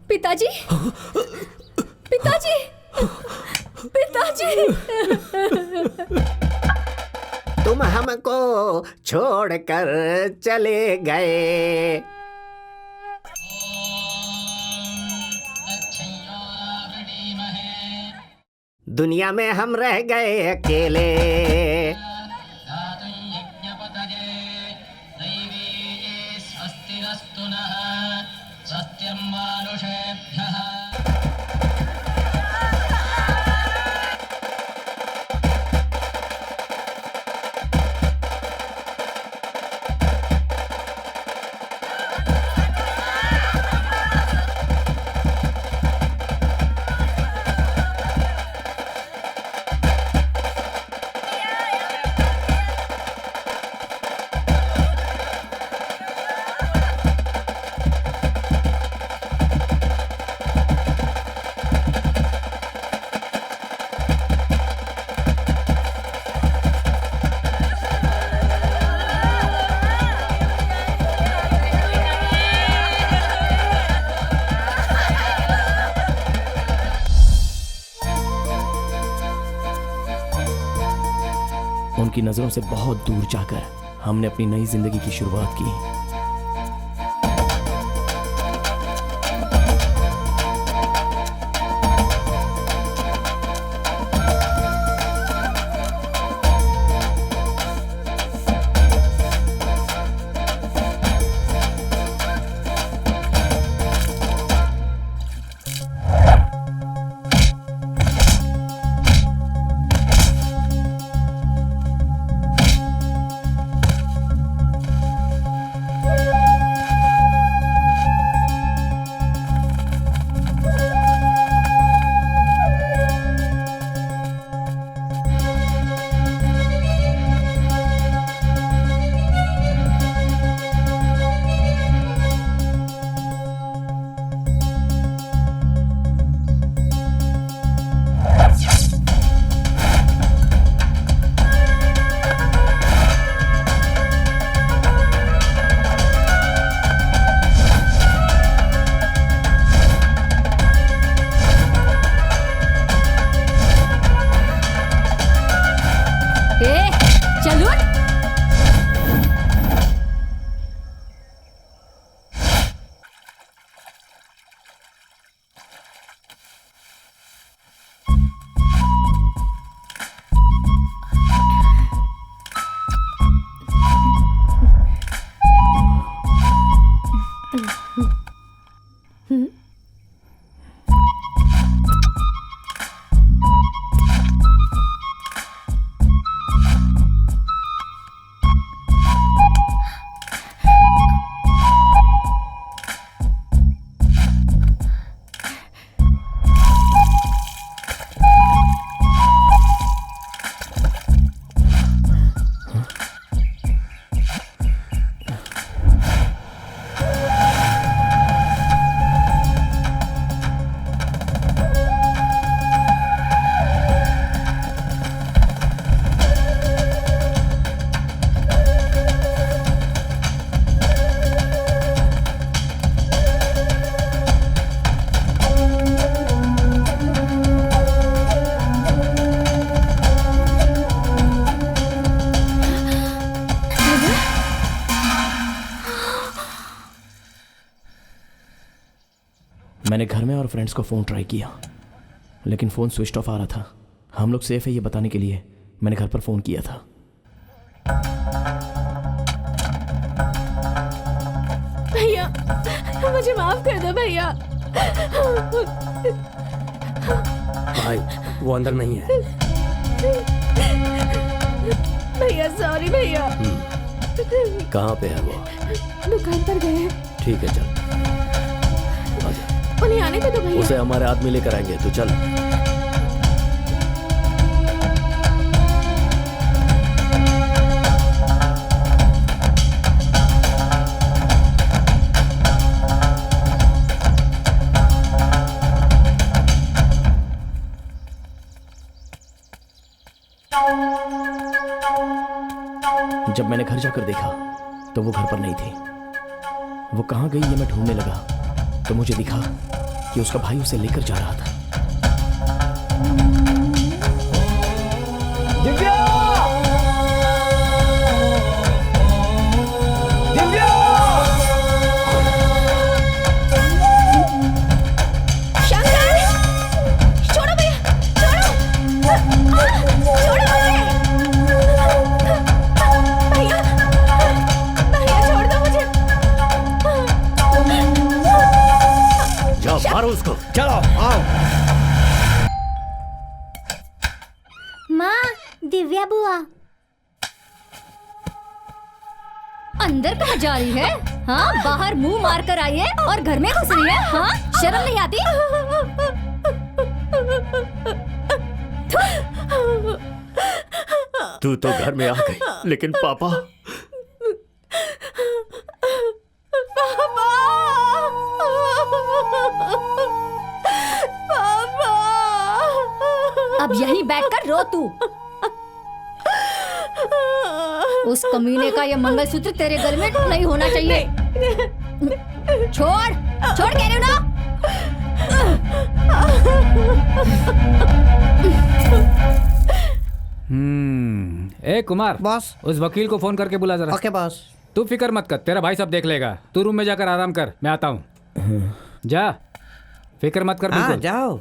पिताजी, पिताजी, पिताजी। तुम हमको छोड़कर चले गए। दुनिया में हम रह गए अकेले। उनकी नजरों से बहुत दूर जाकर हमने अपनी नई जिंदगी की शुरुआत की। मैंने घर में और फ्रेंड्स को फ़ोन ट्राई किया, लेकिन फ़ोन स्विच ऑफ आ रहा था। हम लोग सेफ है ये बताने के लिए मैंने घर पर फ़ोन किया था। भैया मुझे माफ कर दो भैया। भाई वो अंदर नहीं है। भैया सॉरी भैया। कहाँ पे है वो? दुकान पर गए हैं। ठीक है चल, उन्हें आने को दो भैया। उसे हमारे आदमी लेकर आएंगे, तू चल। जब मैंने घर जाकर देखा तो वो घर पर नहीं थी। वो कहाँ गई ये मैं ढूंढने लगा तो मुझे दिखा कि उसका भाई उसे लेकर जा रहा था। दिव्या! दिव्या! शंकर! छोड़ो भैया, छोड़ो! छोड़ो मुझे! भैया, भैया छोड़ दो मुझे! जाओ मारो उसको। चलो आओ। माँ, दिव्या बुआ अंदर कहाँ जा रही है? हाँ, बाहर मुंह मार कर आई है और घर में घुस रही है। हाँ, शर्म नहीं आती? तू तो घर में आ गई, लेकिन पापा अब यहीं बैठकर रो तू। उस कमीने का ये मंगलसूत्र तेरे गले में नहीं होना चाहिए। छोड़, छोड़ कह रही हूँ ना। ए कुमार, बॉस। उस वकील को फोन करके बुला जरा। Okay boss. तू फिक्र मत कर, तेरा भाई सब देख लेगा। तू रूम में जाकर आराम कर, मैं आता हूँ। जा, फिक्र मत कर हाँ बिल्कुल। जाओ।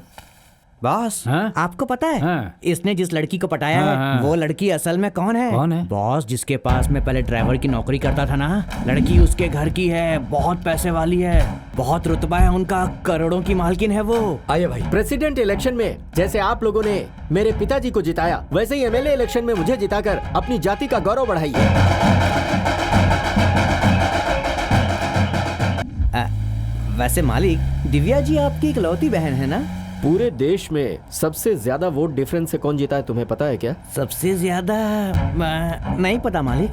बॉस, हाँ? आपको पता है हाँ। इसने जिस लड़की को पटाया हाँ, है हाँ। वो लड़की असल में कौन है? कौन है? बॉस, जिसके पास में पहले ड्राइवर की नौकरी करता था ना, लड़की उसके घर की है, बहुत पैसे वाली है, बहुत रुतबा है उनका, करोड़ों की मालकिन है वो। आइए भाई। प्रेसिडेंट इलेक्शन में जैसे आप लोगों ने मेरे पिताजी को जिताया, वैसे ही एमएलए इलेक्शन में मुझे जिताकर अपनी जाति का गौरव बढ़ाइए। वैसे मालिक, दिव्या जी आपकी इकलौती बहन है ना? पूरे देश में सबसे ज्यादा वोट डिफरेंस से कौन जीता है तुम्हें पता है क्या? सबसे ज्यादा नहीं पता मालिक।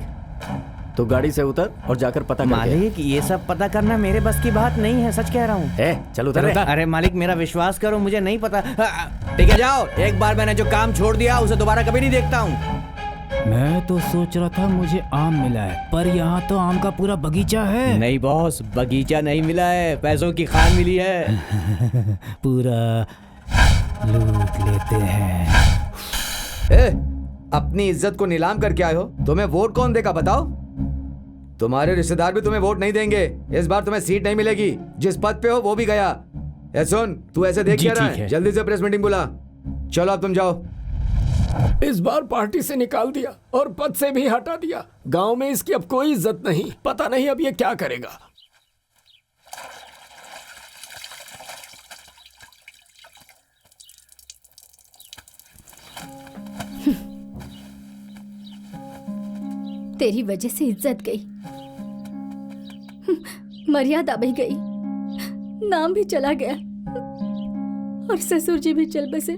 तो गाड़ी से उतर और जाकर पता करके। मालिक, ये सब पता करना मेरे बस की बात नहीं है, सच कह रहा हूँ। चल उतर। अरे मालिक, मेरा विश्वास करो, मुझे नहीं पता। ठीक है जाओ, एक बार मैंने जो काम छोड़ दिया उसे दोबारा कभी नहीं देखता हूँ। मैं तो सोच रहा था मुझे आम मिला है, पर यहाँ तो आम का पूरा बगीचा है। नहीं बॉस, बगीचा नहीं मिला है, पैसों की खान मिली है। पूरा लूट लेते हैं। अपनी इज्जत को नीलाम करके आए हो, तुम्हें वोट कौन देगा बताओ? तुम्हारे रिश्तेदार भी तुम्हें वोट नहीं देंगे। इस बार तुम्हें सीट नहीं मिलेगी, जिस पद पे हो वो भी गया। सुन, तू ऐसे देख क्या रहा है? जल्दी से प्रेस मीटिंग बुला। चलो अब तुम जाओ। इस बार पार्टी से निकाल दिया और पद से भी हटा दिया। गांव में इसकी अब कोई इज्जत नहीं। पता नहीं अब ये क्या करेगा। तेरी वजह से इज्जत गई, मर्यादा भी गई, नाम भी चला गया और ससुर जी भी चल बसे।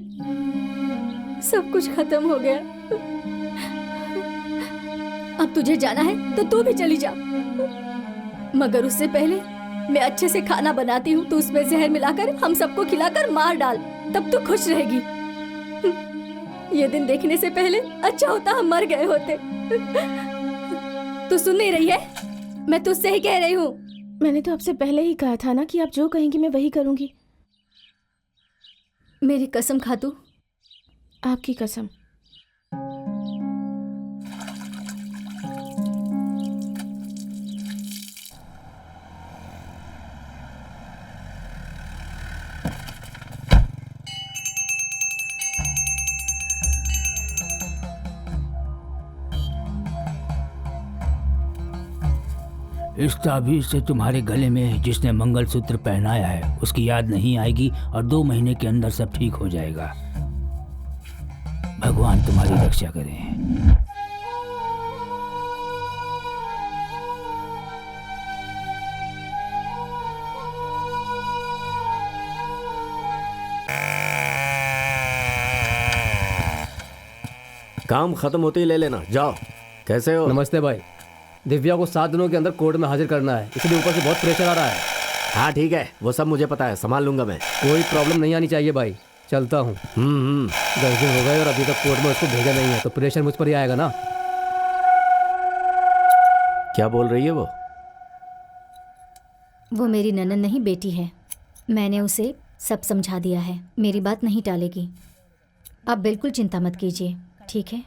सब कुछ खत्म हो गया। अब तुझे जाना है तो तू भी चली जा, मगर उससे पहले मैं अच्छे से खाना बनाती हूँ, तू उसमें जहर मिलाकर हम सबको खिलाकर मार डाल, तब तू खुश रहेगी। ये दिन देखने से पहले अच्छा होता हम मर गए होते। तू सुन नहीं रही है? मैं तुझसे ही कह रही हूँ। मैंने तो आपसे पहले ही कहा था ना कि आप जो कहेंगी मैं वही करूंगी। मेरी कसम खा तू। आपकी कसम। इस ताबीज से तुम्हारे गले में जिसने मंगलसूत्र पहनाया है उसकी याद नहीं आएगी और 2 महीने के अंदर सब ठीक हो जाएगा। भगवान तुम्हारी रक्षा करें। काम खत्म होते ही ले लेना, जाओ। कैसे हो? नमस्ते भाई। दिव्या को 7 दिनों के अंदर कोर्ट में हाजिर करना है, इसलिए ऊपर से बहुत प्रेशर आ रहा है। हाँ ठीक है, वो सब मुझे पता है, संभाल लूंगा मैं। कोई प्रॉब्लम नहीं आनी चाहिए भाई। चलता हूँ। 10 दिन हो गए और अभी तक कोर्ट में उसको भेजा नहीं है, तो प्रेशर मुझ पर ही आएगा ना। क्या बोल रही है वो? वो मेरी ननद नहीं बेटी है। मैंने उसे सब समझा दिया है, मेरी बात नहीं टालेगी। आप बिल्कुल चिंता मत कीजिए, ठीक है?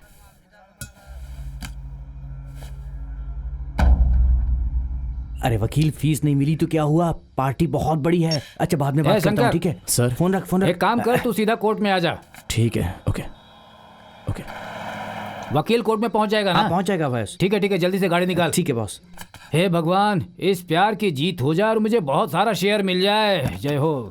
अरे वकील, फीस नहीं मिली तो क्या हुआ? पार्टी बहुत बड़ी है। अच्छा बाद में बात करता हूँ, ठीक है? सर फोन रख, फोन रख। एक काम कर, तू सीधा कोर्ट में आ जा। ठीक है। Okay okay. वकील कोर्ट में पहुंच जाएगा ना? पहुंच जाएगा बस। ठीक है, जल्दी से गाड़ी निकाल। ठीक है बॉस। हे भगवान, इस प्यार की जीत हो जाए और मुझे बहुत सारा शेयर मिल जाए। जय हो।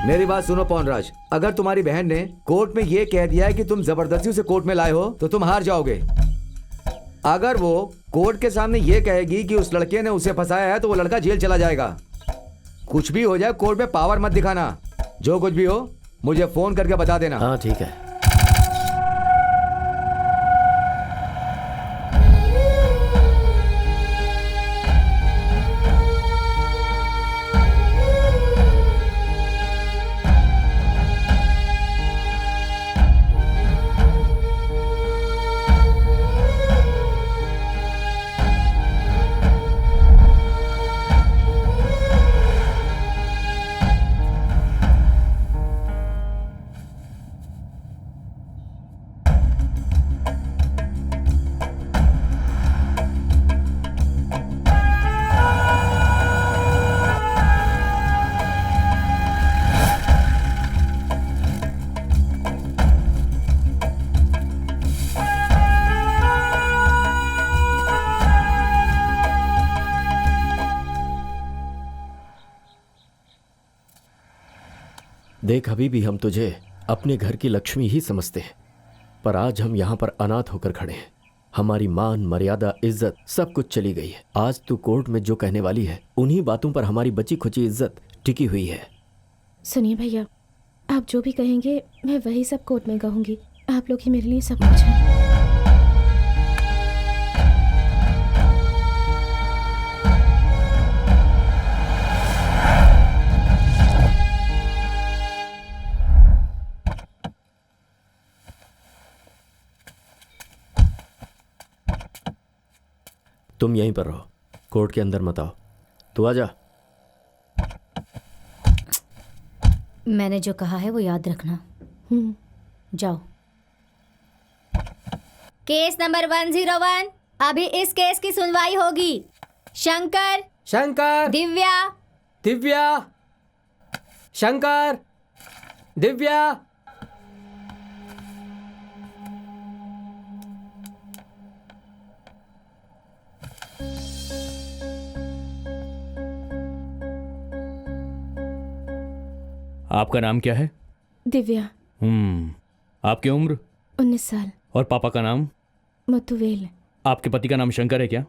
मेरी बात सुनो पौनराज, अगर तुम्हारी बहन ने कोर्ट में ये कह दिया है कि तुम जबरदस्ती उसे कोर्ट में लाए हो तो तुम हार जाओगे। अगर वो कोर्ट के सामने ये कहेगी कि उस लड़के ने उसे फंसाया है तो वो लड़का जेल चला जाएगा। कुछ भी हो जाए, कोर्ट में पावर मत दिखाना। जो कुछ भी हो मुझे फोन करके बता देना। हाँ ठीक है। देख अभी भी हम तुझे अपने घर की लक्ष्मी ही समझते हैं, पर आज हम यहाँ पर अनाथ होकर खड़े हैं। हमारी मान, मर्यादा, इज्जत सब कुछ चली गई है। आज तू कोर्ट में जो कहने वाली है उन्हीं बातों पर हमारी बची खुची इज्जत टिकी हुई है। सुनिए भैया, आप जो भी कहेंगे मैं वही सब कोर्ट में कहूँगी। आप लोग ही मेरे लिए सब कुछ हैं। तुम यहीं पर रहो, कोर्ट के अंदर मत आओ। तू आ जा। मैंने जो कहा है वो याद रखना। जाओ। केस नंबर 101, अभी इस केस की सुनवाई होगी। शंकर, शंकर, दिव्या, दिव्या, शंकर, दिव्या। आपका नाम क्या है? दिव्या। आपकी उम्र? 19 साल। और पापा का नाम? मुथुवेल। आपके पति का नाम शंकर है क्या?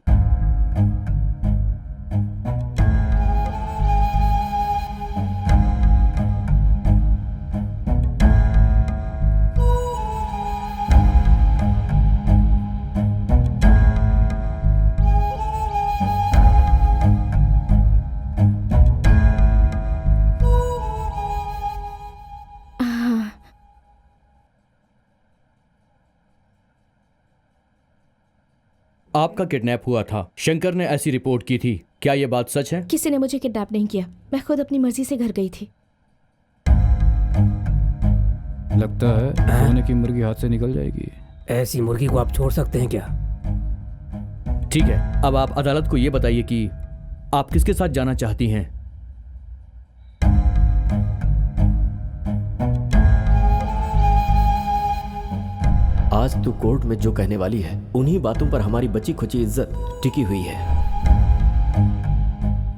आपका किडनैप हुआ था, शंकर ने ऐसी रिपोर्ट की थी। क्या यह बात सच है? किसी ने मुझे किडनैप नहीं किया, मैं खुद अपनी मर्जी से घर गई थी। लगता है सोने की मुर्गी हाथ से निकल जाएगी। ऐसी मुर्गी को आप छोड़ सकते हैं क्या? ठीक है, अब आप अदालत को ये बताइए कि आप किसके साथ जाना चाहती हैं। आज तू कोर्ट में जो कहने वाली है उन्हीं बातों पर हमारी बची खुची इज्जत टिकी हुई है।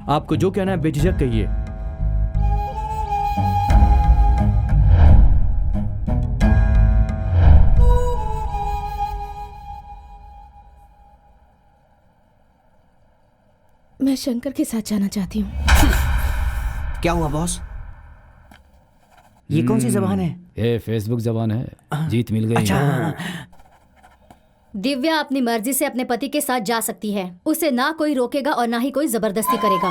आपको जो कहना है बेझिझक कहिए। मैं शंकर के साथ जाना चाहती हूँ। क्या हुआ बॉस? ये कौन सी जबान है? ये फेसबुक जबान है। जीत मिल गई। अच्छा। दिव्या अपनी मर्जी से अपने पति के साथ जा सकती है। उसे ना कोई रोकेगा और ना ही कोई जबरदस्ती करेगा।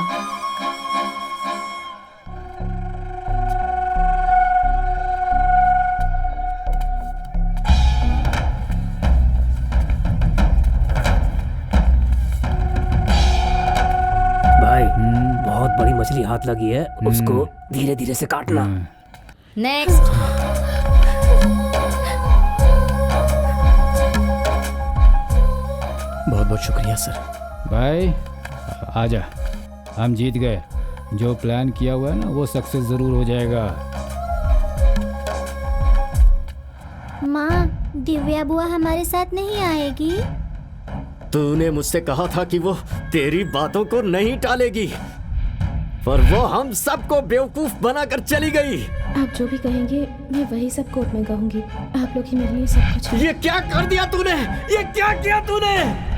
भाई बहुत बड़ी मछली हाथ लगी है, उसको धीरे धीरे से काटना। नेक्स्ट। बहुत बहुत शुक्रिया सर। भाई आजा, हम जीत गए। जो प्लान किया हुआ है ना वो सक्सेस जरूर हो जाएगा। माँ, दिव्या बुआ हमारे साथ नहीं आएगी। तूने मुझसे कहा था कि वो तेरी बातों को नहीं टालेगी, पर वो हम सबको बेवकूफ बनाकर चली गई। आप जो भी कहेंगे मैं वही सब कोर्ट में कहूंगी। आप लोग ही मेरे लिए सब कुछ है। ये क्या कर दिया तूने? ये क्या किया तूने?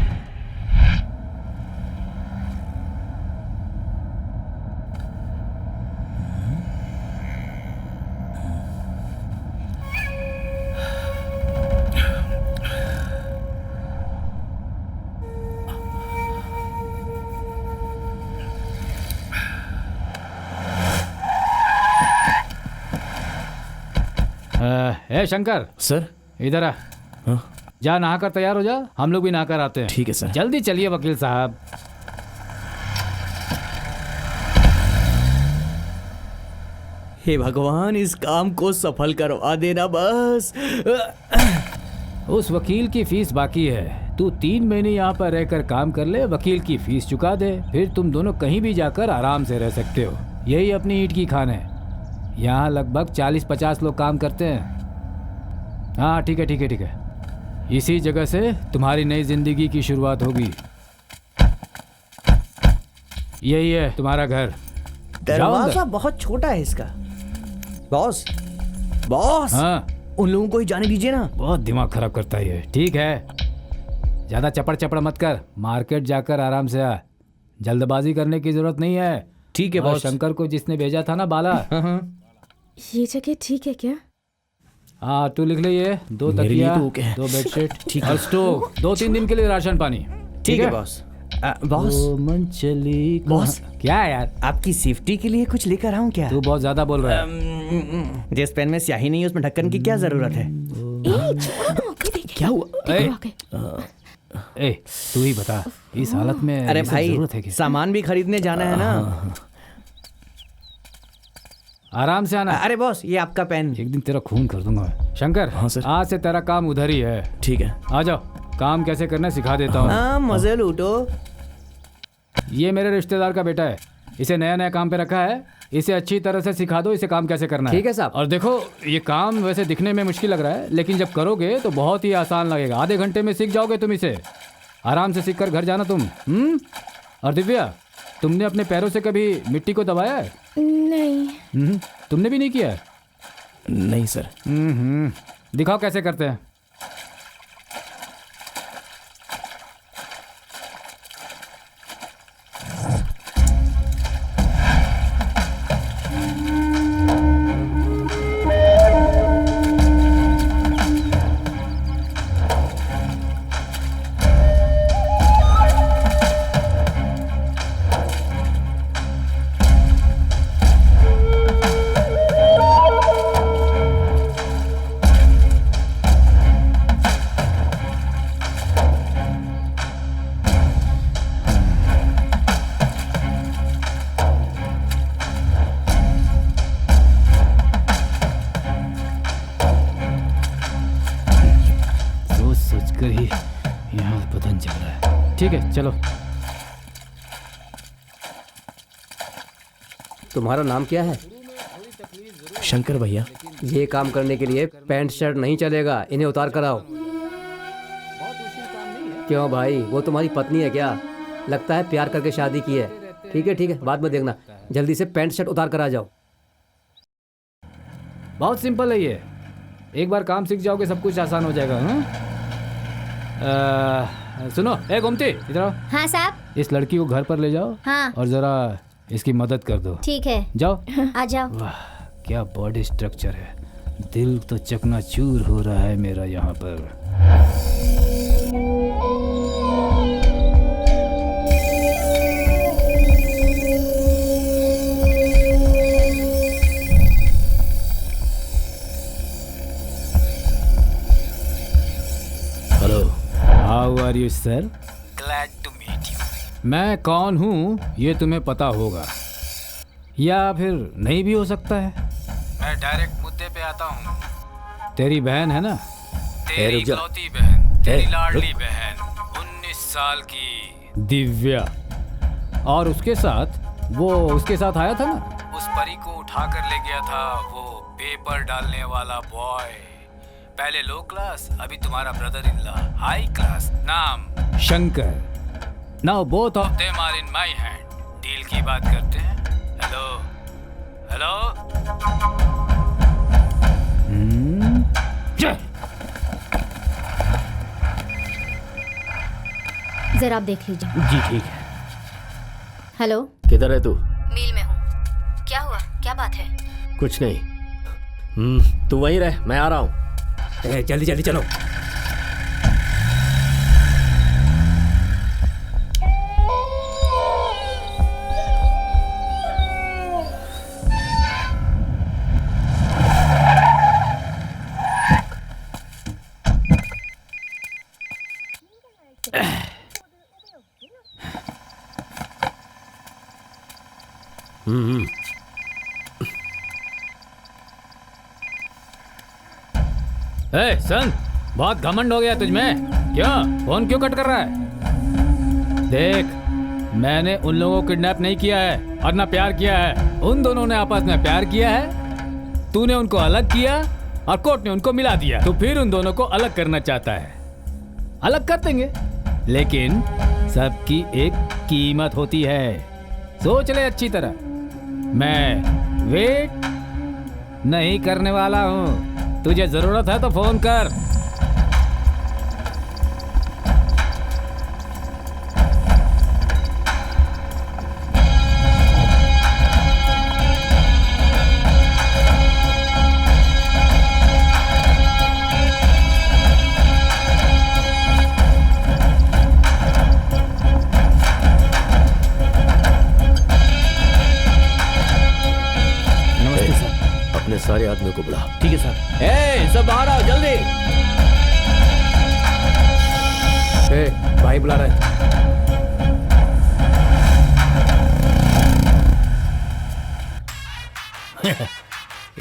ए शंकर, सर। इधर आ। जा नहाकर तैयार हो जा, हम लोग भी नहाकर आते हैं। ठीक है सर। जल्दी चलिए वकील साहब। हे भगवान, इस काम को सफल करवा देना बस। उस वकील की फीस बाकी है। तू 3 महीने यहाँ पर रहकर काम कर ले, वकील की फीस चुका दे, फिर तुम दोनों कहीं भी जाकर आराम से रह सकते हो। यही अपनी ईंट की खान है। यहाँ लगभग 40-50 लोग काम करते हैं। हाँ ठीक है ठीक है ठीक है। इसी जगह से तुम्हारी नई जिंदगी की शुरुआत होगी। यही है तुम्हारा घर। दरवाजा बहुत छोटा है इसका। Boss, boss. हाँ, उन लोगों को ही जाने दीजिए ना। बहुत दिमाग खराब करता है ये। ठीक है, ज्यादा चपड़ चपड़ मत कर, मार्केट जाकर आराम से आ। जल्दबाजी करने की जरूरत नहीं है। ठीक है और बॉस। शंकर को जिसने भेजा था ना बाला, ये जगह ठीक है क्या? हाँ तू लिख ले ये 2 मेरे लिए तकिया, तो ओके है। 2 बेडशीट ठीक और स्टोव, 2-3 दिन के लिए राशन पानी। ठीक है बॉस। Boss, Manchali boss. क्या है यार, आपकी सेफ्टी के लिए कुछ लेकर आऊं क्या? तू बहुत ज्यादा बोल रहा है। जिस पेन में स्याही नहीं है उसमें ढक्कन की क्या जरूरत है? क्या हुआ? ए, तू ही बता, इस हालत में अरे ये सब भाई, जरूरत है क्या? सामान भी खरीदने जाना है ना। आराम से आना। अरे बॉस, ये आपका पेन। एक दिन तेरा खून कर दूंगा मैं। शंकर, हाँ सर। आज से तेरा काम उधर ही है। ठीक है। आ जाओ, काम कैसे करना सिखा देता हूँ। हाँ, मजे लूटो। ये मेरे रिश्तेदार का बेटा है, इसे नया नया काम पे रखा है। इसे अच्छी तरह से सिखा दो इसे काम कैसे करना है। ठीक है साहब। और देखो, ये काम वैसे दिखने में मुश्किल लग रहा है, लेकिन जब करोगे तो बहुत ही आसान लगेगा। आधे घंटे में सीख जाओगे तुम इसे। आराम से सीख कर घर जाना तुम। और दिव्या, तुमने अपने पैरों से कभी मिट्टी को दबाया है? नहीं। तुमने भी नहीं किया है? नहीं सर। दिखाओ कैसे करते हैं। कर ही यहाँ बदन चल रहा है। ठीक है चलो। तुम्हारा नाम क्या है? शंकर भैया। ये काम करने के लिए पैंट शर्ट नहीं चलेगा, इन्हें उतार कर आओ। क्यों भाई, वो तुम्हारी पत्नी है क्या? लगता है प्यार करके शादी की है। ठीक है, बाद में देखना। जल्दी से पैंट शर्ट उतार कर आ जाओ। बहुत सिंपल है ये, एक बार काम सीख जाओगे सब कुछ आसान हो जाएगा। सुनो, ए गोमती इधर आओ। हाँ साहब। इस लड़की को घर पर ले जाओ। हाँ। और जरा इसकी मदद कर दो। ठीक है, जाओ। आ जाओ। वाह क्या बॉडी स्ट्रक्चर है, दिल तो चकनाचूर हो रहा है मेरा यहाँ पर। Hello, how are you sir? Glad to meet you. मैं कौन हूँ ये तुम्हें पता होगा या फिर नहीं भी हो सकता है। मैं डायरेक्ट मुद्दे पे आता हूँ। तेरी बहन है ना, तेरी इकलौती बहन, तेरी लाडली बहन, 19 साल की दिव्या, और उसके साथ आया था ना, उस परी को उठा कर ले गया था वो पेपर डालने वाला बॉय। पहले लो क्लास, अभी तुम्हारा brother in law high class, नाम Shankar. Now both of them are in my hand. Deal की बात करते हैं। Hello hello. जरा आप देख लीजिए। जी ठीक है। हेलो, किधर है तू? मील में हूँ। क्या हुआ, क्या बात है? कुछ नहीं। तू वहीं रह, मैं आ रहा हूँ। जल्दी जल्दी चलो। ए सन, बहुत घमंड हो गया तुझमें। क्यों फोन क्यों कट कर रहा है? देख, मैंने उन लोगों को किडनैप नहीं किया है और ना प्यार किया है। उन दोनों ने आपस में प्यार किया है, तूने उनको अलग किया और कोर्ट ने उनको मिला दिया। तो फिर उन दोनों को अलग करना चाहता है। अलग कर देंगे, लेकिन सबकी एक कीमत होती है। सोच ले अच्छी तरह। मैं वेट नहीं करने वाला हूँ। तुझे जरूरत है तो फोन कर। नमस्ते सर। अपने सारे आदमियों को बुला। ठीक है सर। ए, सब बाहर आओ जल्दी। भाई बुला रहे।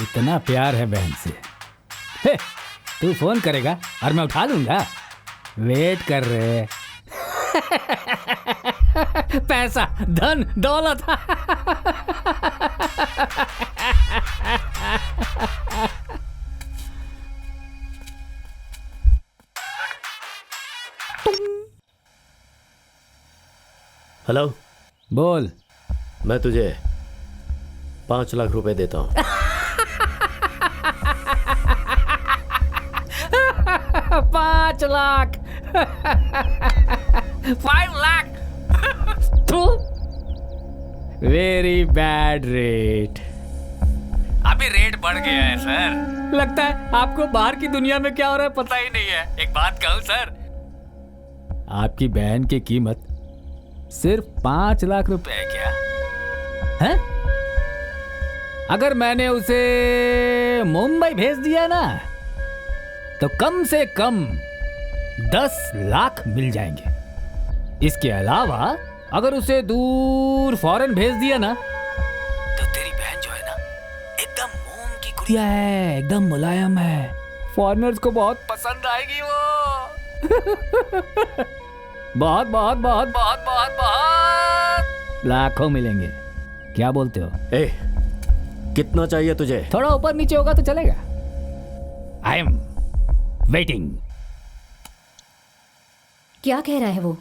इतना प्यार है बहन से। हे, तू फोन करेगा और मैं उठा लूंगा। वेट कर रहे। पैसा, धन, दौलत। हेलो, बोल। मैं तुझे 5 लाख रुपए देता हूँ। 5 lakh. 5 lakh. Very bad rate. अभी रेट बढ़ गया है सर। लगता है आपको बाहर की दुनिया में क्या हो रहा है पता ही नहीं है। एक बात कहूं सर, आपकी बहन की कीमत सिर्फ 5 लाख रुपए है क्या? है? अगर मैंने उसे मुंबई भेज दिया ना, तो कम से कम 10 लाख मिल जाएंगे। इसके अलावा अगर उसे दूर फॉरेन भेज दिया ना, तो तेरी बहन जो है ना, एकदम मोम की गुड़िया है, एकदम मुलायम है। फॉरेनर्स को बहुत पसंद आएगी वो। बहुत बहुत बहुत बहुत बहुत बहुत लाखों मिलेंगे। क्या बोलते हो? ए, कितना चाहिए तुझे? थोड़ा ऊपर नीचे होगा तो चलेगा। I am waiting. क्या कह रहा है वो?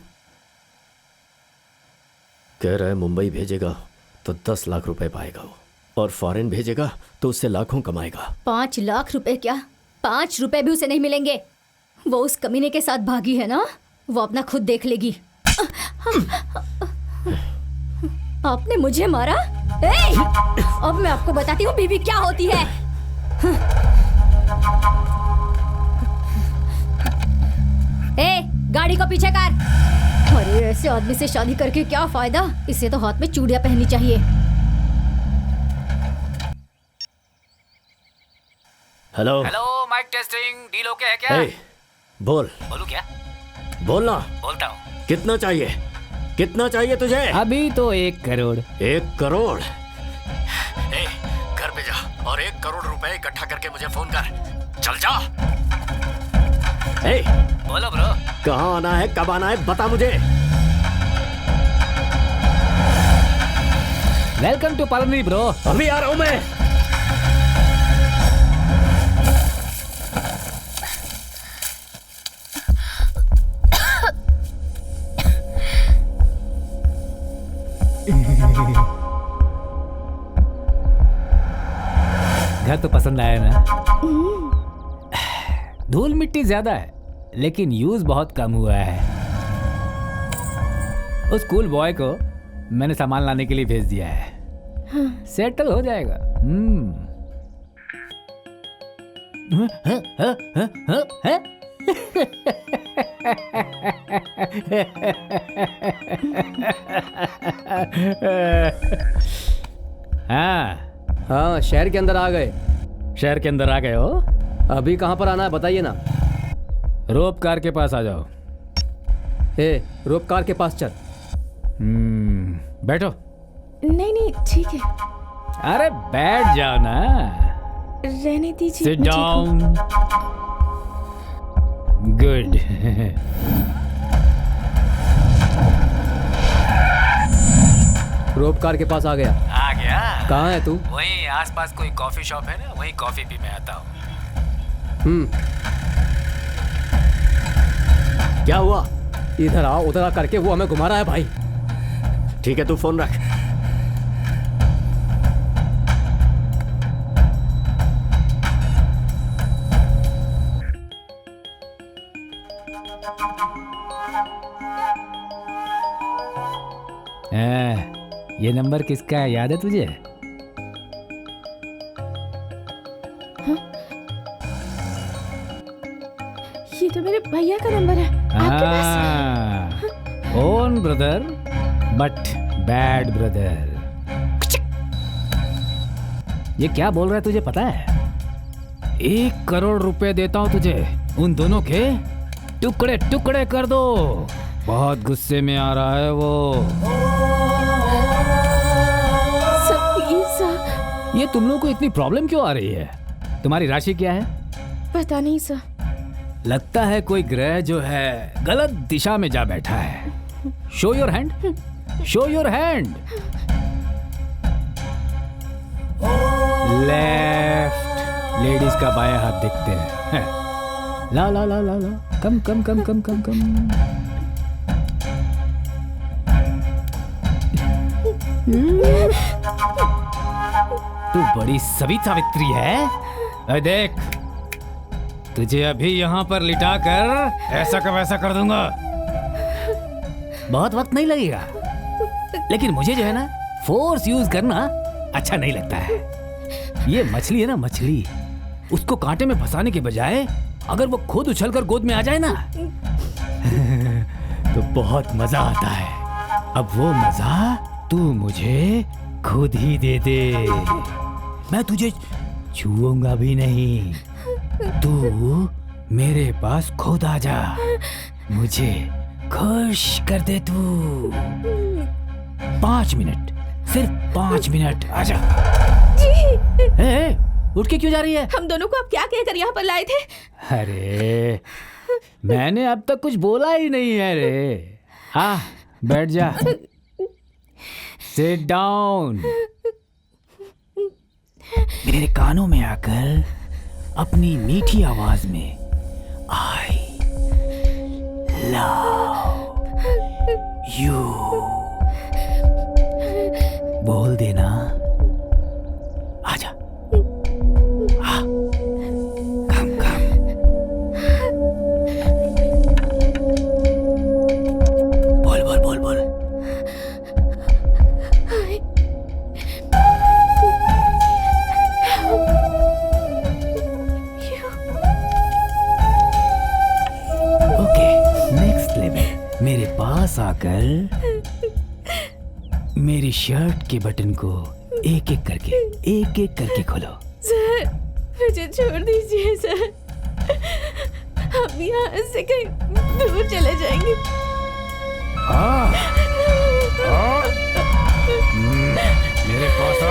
कह रहा है मुंबई भेजेगा तो 10 लाख रुपए पाएगा वो, और फॉरेन भेजेगा तो उससे लाखों कमाएगा। 5 लाख रुपए क्या? 5 रुपए भी उसे नहीं मिलेंगे। वो उस कमीने के साथ भागी है ना, वो अपना खुद देख लेगी। आपने मुझे मारा? अब मैं आपको बताती हूँ बीवी क्या होती है। गाड़ी को पीछे कर। अरे ऐसे आदमी से शादी करके क्या फायदा? इसे तो हाथ में चूड़ियां पहननी चाहिए। Hello hello, mike testing. Deal okay है क्या? बोल। बोलूं क्या? बोलना। बोलता हूँ। कितना चाहिए? कितना चाहिए तुझे? अभी तो 1 करोड़। 1 करोड़? घर पे जा और 1 करोड़ रुपए इकट्ठा करके मुझे फोन कर। चल जा। बोलो ब्रो। कहाँ आना है, कब आना है, बता मुझे। Welcome to Palani bro. अभी आ रहा हूँ मैं। घर तो पसंद आया ना? धूल मिट्टी ज्यादा है लेकिन यूज बहुत कम हुआ है। उस कूल बॉय को मैंने सामान लाने के लिए भेज दिया है। सेटल हो जाएगा। हाँ, शहर के अंदर आ गए। शहर के अंदर आ गए हो? अभी कहाँ पर आना है बताइए ना। रोप कार के पास आ जाओ। रोप कार के पास चल। बैठो। नहीं नहीं ठीक है। अरे बैठ जाओ ना। रहने दीजिए। Sit down. गुड। रोप कार के पास आ गया। आ गया? कहाँ है तू? वहीं आसपास कोई कॉफी शॉप है ना, वहीं कॉफी पी मैं आता हूँ। क्या हुआ? इधर आ उधर आ करके वो हमें घुमा रहा है भाई। ठीक है, तू फोन रख। ये नंबर किसका है, याद है तुझे? ये तो मेरे भैया का नंबर है। आपके पास? Own brother but bad brother. ये क्या बोल रहा है तुझे पता है? 1 करोड़ रुपए देता हूं तुझे, उन दोनों के टुकड़े टुकड़े कर दो। बहुत गुस्से में आ रहा है वो। सर, ये तुम लोगों को इतनी प्रॉब्लम क्यों आ रही है? तुम्हारी राशि क्या है? पता नहीं सर। लगता है कोई ग्रह जो है गलत दिशा में जा बैठा है। Show your hand. Show your hand. Left. Ladies का बायां हाथ दिखते हैं। ला ला ला ला ला। कम कम कम कम कम कम। तू बड़ी सवी सावित्री है। अरे देख, तुझे अभी यहाँ पर लिटा कर ऐसा का वैसा कर दूंगा। बहुत वक्त नहीं लगेगा, लेकिन मुझे जो है ना फोर्स यूज करना अच्छा नहीं लगता है। ये मछली है ना, मछली, उसको कांटे में फंसाने के बजाय अगर वो खुद उछलकर गोद में आ जाए ना तो बहुत मजा आता है। अब वो मजा तू मुझे खुद ही दे दे। मैं तुझे छूऊंगा भी नहीं। तू मेरे पास खुद आ जा, मुझे खुश कर दे तू। 5 मिनट, सिर्फ 5 मिनट, आजा। उठ के क्यों जा रही है? हम दोनों को आप क्या कहकर यहाँ पर लाए थे? अरे मैंने अब तक कुछ बोला ही नहीं है रे। हाँ, बैठ जा। Sit down. मेरे कानों में आकर अपनी मीठी आवाज में आई लव यू बोल देना। आजा। हाँ, कम कम। बोल बोल बोल बोल। Okay, next level. मेरे पास आकर मेरी शर्ट के बटन को एक एक करके खोलो। सर, मुझे छोड़ दीजिए सर। हम यहाँ से कहीं दूर चले जाएंगे। मेरे पास आ।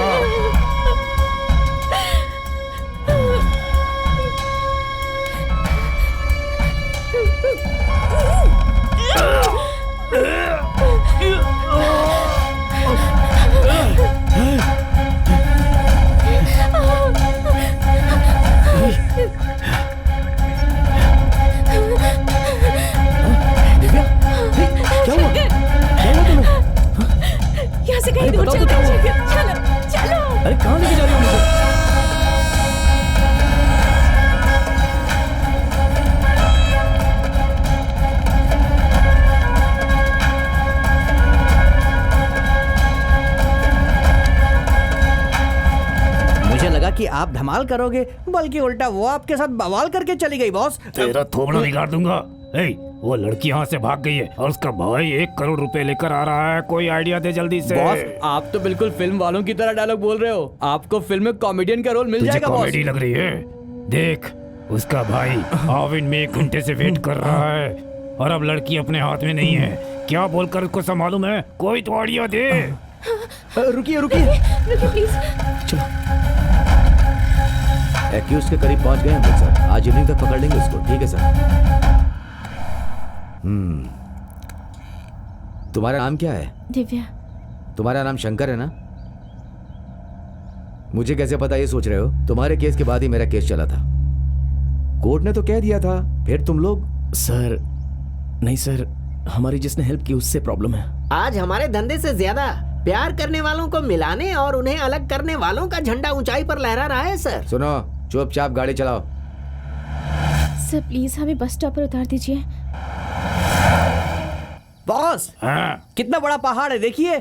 यहाँ से कहीं दूर चलते हैं। चलो चलो। अरे कहाँ लेके जा रही हो मुझे? मुझे लगा कि आप धमाल करोगे, बल्कि उल्टा वो आपके साथ बवाल करके चली गई बॉस। तेरा थोबड़ा बिगाड़ दूंगा। वो लड़की यहाँ से भाग गई है और उसका भाई 1 करोड़ रुपए लेकर आ रहा है। कोई आइडिया दे जल्दी से। बॉस, आप तो बिल्कुल फिल्म वालों की तरह डायलॉग बोल रहे हो। आपको फिल्म में कॉमेडियन का रोल मिल तुझे जाएगा बॉस। कॉमेडी लग रही है? देख, उसका भाई आविन में 1 घंटे से वेट कर रहा है और अब लड़की अपने हाथ में नहीं है। क्या बोलकर उसको संभालूं मैं? कोई तो आइडिया दे। रुकिए रुकिए रुकिए प्लीज। चलो। एक्यूज के करीब पहुंच गए हम सर। आज इवनिंग तक पकड़ लेंगे उसको। ठीक है सर। तुम्हारा नाम क्या है? दिव्या। तुम्हारा नाम शंकर है ना? मुझे कैसे पता ये सोच रहे हो? तुम्हारे केस के बाद ही मेरा केस चला था। कोर्ट ने तो कह दिया था, फिर तुम लोग। सर नहीं सर, हमारी जिसने हेल्प की उससे प्रॉब्लम है। आज हमारे धंधे से ज्यादा प्यार करने वालों को मिलाने और उन्हें अलग करने वालों का झंडा ऊंचाई पर लहरा रहा है सर। सुनो, चुपचाप गाड़ी चलाओ। सर प्लीज हमें बस स्टॉप पर उतार दीजिए। बॉस, कितना बड़ा पहाड़ है देखिए।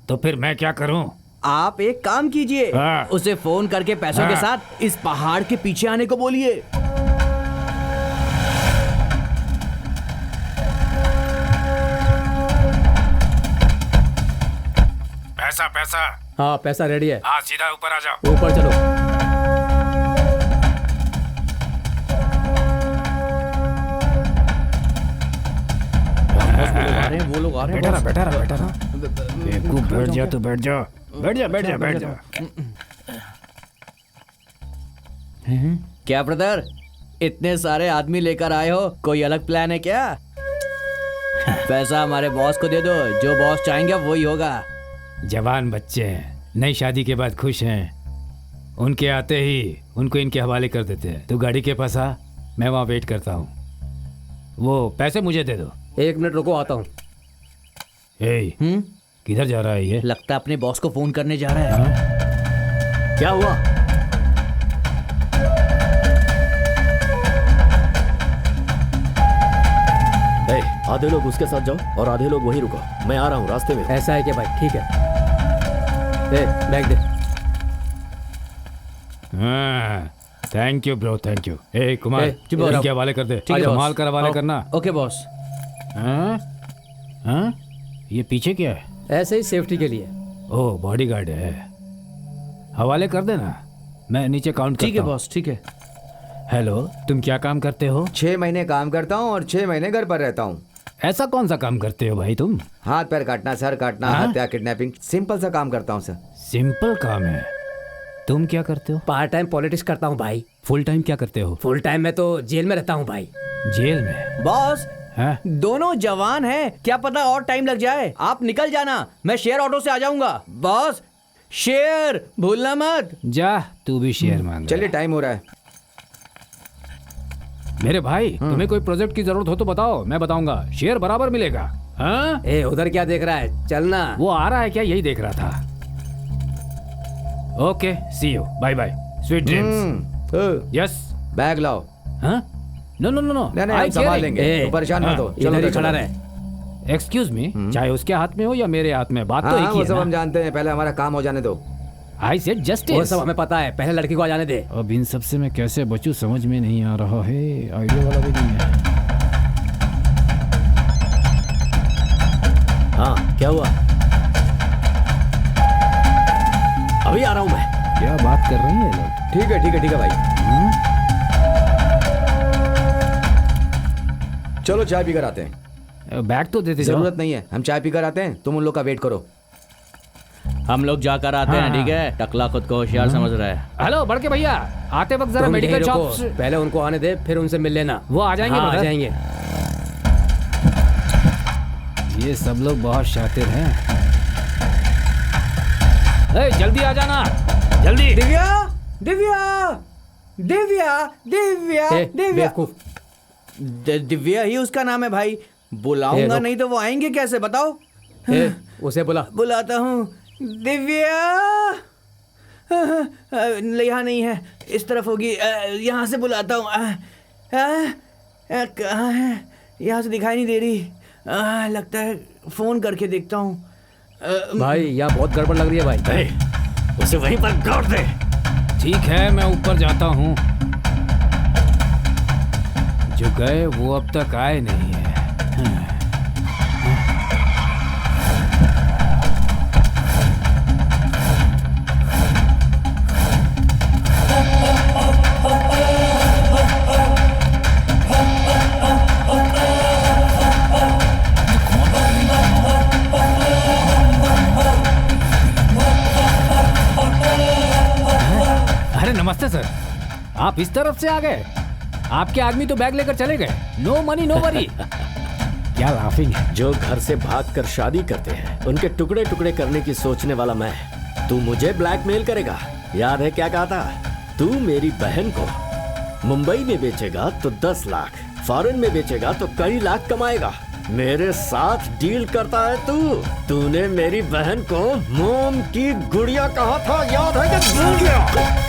तो फिर मैं क्या करूं? आप एक काम कीजिए, उसे फोन करके पैसों के साथ इस पहाड़ के पीछे आने को बोलिए। पैसा पैसा। हाँ पैसा रेडी है। हाँ, सीधा ऊपर आ जाओ। ऊपर चलो। वो लोग आ रहे हैं। बैठा रहा। बैठ जा तू, बैठ जा। क्या ब्रदर, इतने सारे आदमी लेकर आए हो, कोई अलग प्लान है क्या? पैसा हमारे बॉस को दे दो, जो बॉस चाहेंगे वही होगा। जवान बच्चे हैं, नई शादी के बाद खुश हैं। उनके आते ही उनको इनके हवाले कर देते हैं। तू गाड़ी के पास आ, मैं वहाँ वेट करता हूँ। वो पैसे मुझे दे दो। 1 मिनट रुको, आता हूँ। किधर जा रहा है ये? लगता है अपने बॉस को फोन करने जा रहा है। क्या हुआ? आधे लोग उसके साथ जाओ और आधे लोग वहीं रुको। मैं आ रहा हूँ रास्ते में। ऐसा है क्या भाई? ठीक है। Bag they. Thank you bro, thank you. Kumar, इनके हवाले कर दे। माल का हवाले करना। Okay boss. ये पीछे क्या है? ऐसे ही सेफ्टी के लिए। ओह, बॉडीगार्ड है। हवाले कर देना, मैं नीचे काउंट करता हूँ। ठीक है बॉस, ठीक है। हेलो, तुम क्या काम करते हो? 6 महीने काम करता हूँ और 6 महीने घर पर रहता हूँ। ऐसा कौन सा काम करते हो भाई तुम? हाथ पैर काटना, सर काटना, हत्या, किडनैपिंग, सिंपल सा काम करता हूँ सर। सिंपल काम है। तुम क्या करते हो? पार्ट टाइम पॉलिटिक्स करता हूँ भाई। फुल टाइम क्या करते हो? फुल टाइम में तो जेल में रहता हूँ भाई। जेल में बॉस है? दोनों जवान हैं, क्या पता और टाइम लग जाए। आप निकल जाना, मैं शेयर ऑटो से आ जाऊंगा। बॉस शेयर भूलना मत। जा तू भी शेयर मांग। चलिए टाइम हो रहा है। मेरे भाई तुम्हें कोई प्रोजेक्ट की जरूरत हो तो बताओ, मैं बताऊंगा। शेयर बराबर मिलेगा। हाँ? ए उधर क्या देख रहा है, चलना। वो आ रहा है क्या? यही देख रहा था। Okay see you, bye bye, sweet dreams. Yes. Bag लाओ। हाँ? नो नो नो नो, नहीं हम संभाल लेंगे, तो परेशान मत हो। इधर ही खड़ा रहे। एक्सक्यूज मी, चाहे उसके हाथ में हो या मेरे हाथ में, बात तो एक ही वो है सब ना? हम जानते हैं, पहले हमारा काम हो जाने दो। आई सेड वो जस्टिस। सब हमें पता है, पहले लड़की को आ जाने दे। अब इन सब से मैं कैसे बचूं समझ में नहीं आ रहा है, आइडिया वाला भी नहीं है। हाँ क्या हुआ? अभी आ रहा हूं मैं। क्या बात कर रही है लोग? ठीक है ठीक है ठीक है भाई। चलो चाय पीकर आते हैं। बैग तो देते जाओ। जरूरत नहीं है, हम चाय पीकर आते हैं, तुम उन लोग का वेट करो। हम लोग जाकर आते हैं, ठीक है? टकला खुद को होशियार समझ रहा है। हेलो बड़के भैया, आते वक्त जरा तुम मेडिकल यहीं शॉप रुको, पहले उनको आने दे, फिर उनसे मिल लेना। वो आ जाएंगे। हाँ, आ brother। जाएंगे। ये सब लोग बहुत शातिर हैं। ए, जल्दी आ जाना, जल्दी। दिव्या दिव्या दिव्या दिव्या ए, दिव्या। बेवकूफ। दिव्या ही उसका नाम है भाई। बुलाऊंगा नहीं तो वो आएंगे कैसे, बताओ? ए, उसे बुला। बुलाता हूँ। दिव्या यहाँ नहीं है, इस तरफ होगी। यहाँ से बुलाता हूँ। कहाँ है? यहाँ से दिखाई नहीं दे रही। लगता है फोन करके देखता हूँ। भाई यहाँ बहुत गड़बड़ लग रही है भाई। उसे वहीं पर गाड़ दे। ठीक है, मैं ऊपर जाता हूँ। जो गए वो अब तक आए नहीं है। अरे नमस्ते सर, आप इस तरफ से आ गए? आपके आदमी तो बैग लेकर चले गए। No money no worry. क्या लाफिंग है? जो घर से भागकर शादी करते हैं उनके टुकड़े टुकड़े करने की सोचने वाला मैं, तू मुझे ब्लैकमेल करेगा? याद है क्या कहा था? तू मेरी बहन को मुंबई में बेचेगा तो 10 लाख, फॉरेन में बेचेगा तो कई लाख कमाएगा। मेरे साथ डील करता है तू। तूने मेरी बहन को मोम की गुड़िया कहा था, याद है कि भूल गया?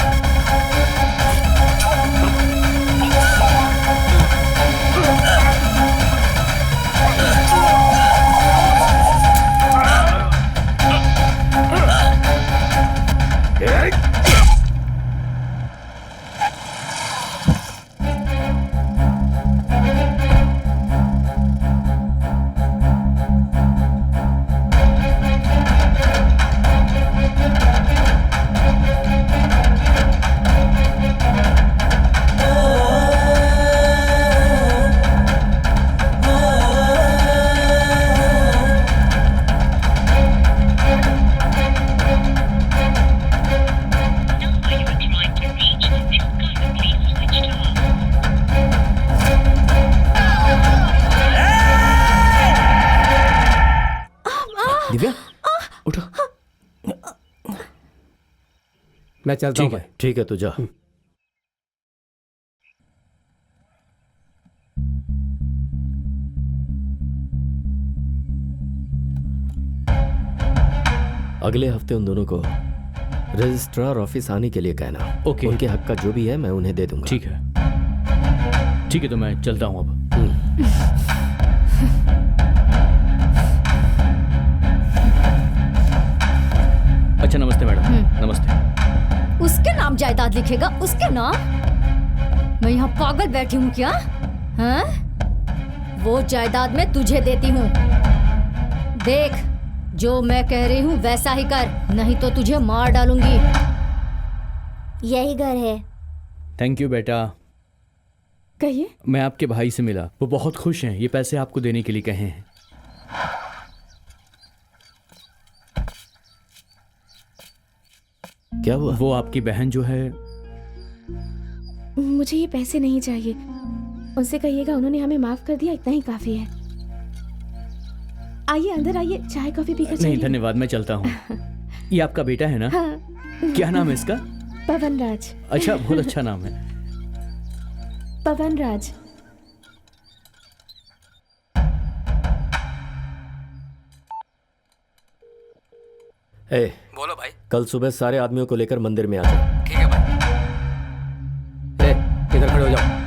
दिव्या उठो। मैं चलता हूँ ठीक भाई। है ठीक है, तू जा। अगले हफ्ते उन दोनों को रजिस्ट्रार ऑफिस आने के लिए कहना। ओके। उनके हक का जो भी है मैं उन्हें दे दूंगा। ठीक है ठीक है, तो मैं चलता हूँ अब। अच्छा नमस्ते मैडम। नमस्ते। उसके नाम जायदाद लिखेगा? उसके नाम? मैं यहाँ पागल बैठी हूँ क्या? हाँ? वो जायदाद मैं तुझे देती हूँ। देख, जो मैं कह रही हूँ वैसा ही कर, नहीं तो तुझे मार डालूंगी। यही घर है। थैंक यू बेटा। कहिए। मैं आपके भाई से मिला, वो बहुत खुश हैं, ये पैसे आपको देने के लिए कहे हैं। क्या हुआ? वो आपकी बहन जो है। मुझे ये पैसे नहीं चाहिए। उनसे कहिएगा उन्होंने हमें माफ कर दिया, इतना ही काफी है। आइए अंदर आइए, चाय कॉफी पीकर नहीं चलिए। धन्यवाद, मैं चलता हूँ। ये आपका बेटा है ना? हाँ। क्या नाम है इसका? पवन राज। अच्छा, बहुत अच्छा नाम है। पवन राज। ए, बोलो भाई। कल सुबह सारे आदमियों को लेकर मंदिर में आ जाओ। ठीक है भाई। इधर खड़े हो जाओ।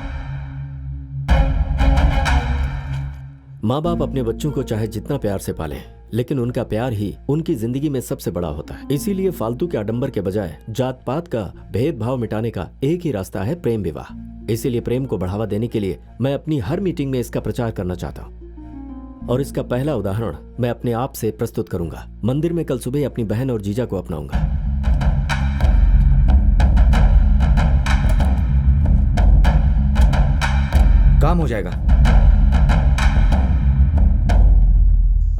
माँ बाप अपने बच्चों को चाहे जितना प्यार से पालें, लेकिन उनका प्यार ही उनकी जिंदगी में सबसे बड़ा होता है। इसीलिए फालतू के आडंबर के बजाय जात पात का भेदभाव मिटाने का एक ही रास्ता है, प्रेम विवाह। इसीलिए प्रेम को बढ़ावा देने के लिए मैं अपनी हर मीटिंग में इसका प्रचार करना चाहता हूँ, और इसका पहला उदाहरण मैं अपने आप से प्रस्तुत करूंगा। मंदिर में कल सुबह अपनी बहन और जीजा को अपनाऊंगा। काम हो जाएगा।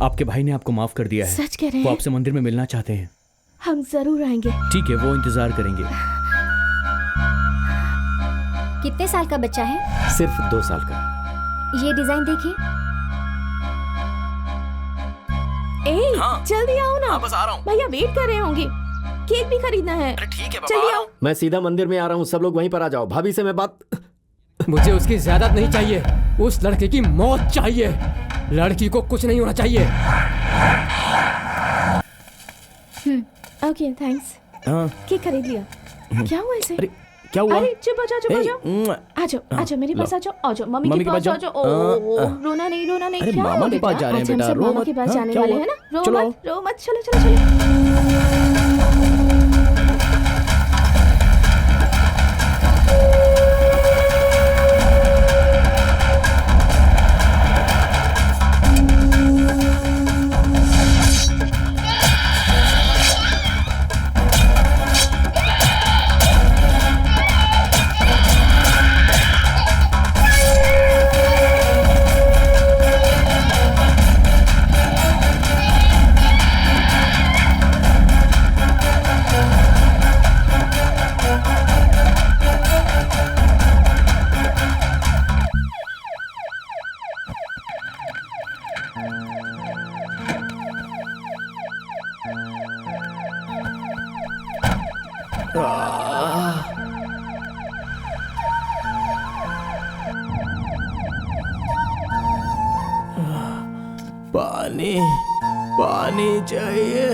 आपके भाई ने आपको माफ कर दिया है। सच कह रहे वो हैं? आपसे मंदिर में मिलना चाहते हैं। हम जरूर आएंगे। ठीक है, वो इंतजार करेंगे। कितने साल का बच्चा है? सिर्फ 2 साल का। ये डिजाइन देखिए। ए, हाँ। जल्दी आओ ना। हाँ, बस आ रहा हूँ। भैया वेट कर रहे होंगे, केक भी खरीदना है। अरे ठीक है बाबा, जल्दी आ रहा आओ। हूँ। मैं सीधा मंदिर में आ रहा हूँ, सब लोग वहीं पर आ जाओ। भाभी से मैं बात। मुझे उसकी ज्यादत नहीं चाहिए, उस लड़के की मौत चाहिए। लड़की को कुछ नहीं होना चाहिए। Okay thanks. हाँ। केक खरीद लिया। क्या हुआ इसे? अरे क्या हुआ? अरे चुप हो जाओ, चुप हो जाओ। आ जाओ, आ जाओ मेरे पास, आ जाओ, आ जाओ मम्मी के पास आ जाओ। ओ, रोना नहीं, रोना नहीं। अरे क्या मामा हुआ के पास जा रहे हैं अच्छा, हम बेटा, सब रो मामा मत। के पास हाँ, जाने क्या वाले हुआ? हैं ना। रो चलो। मत, रो मत। चलो चलो चलो। पानी, पानी चाहिए,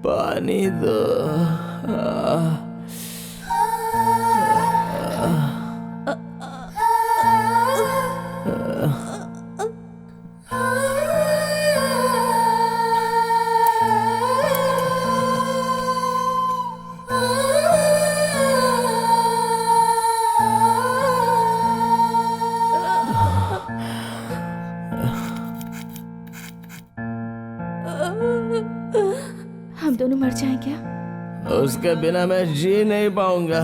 पानी दो। हम दोनों मर जाएं क्या? उसके बिना मैं जी नहीं पाऊंगा।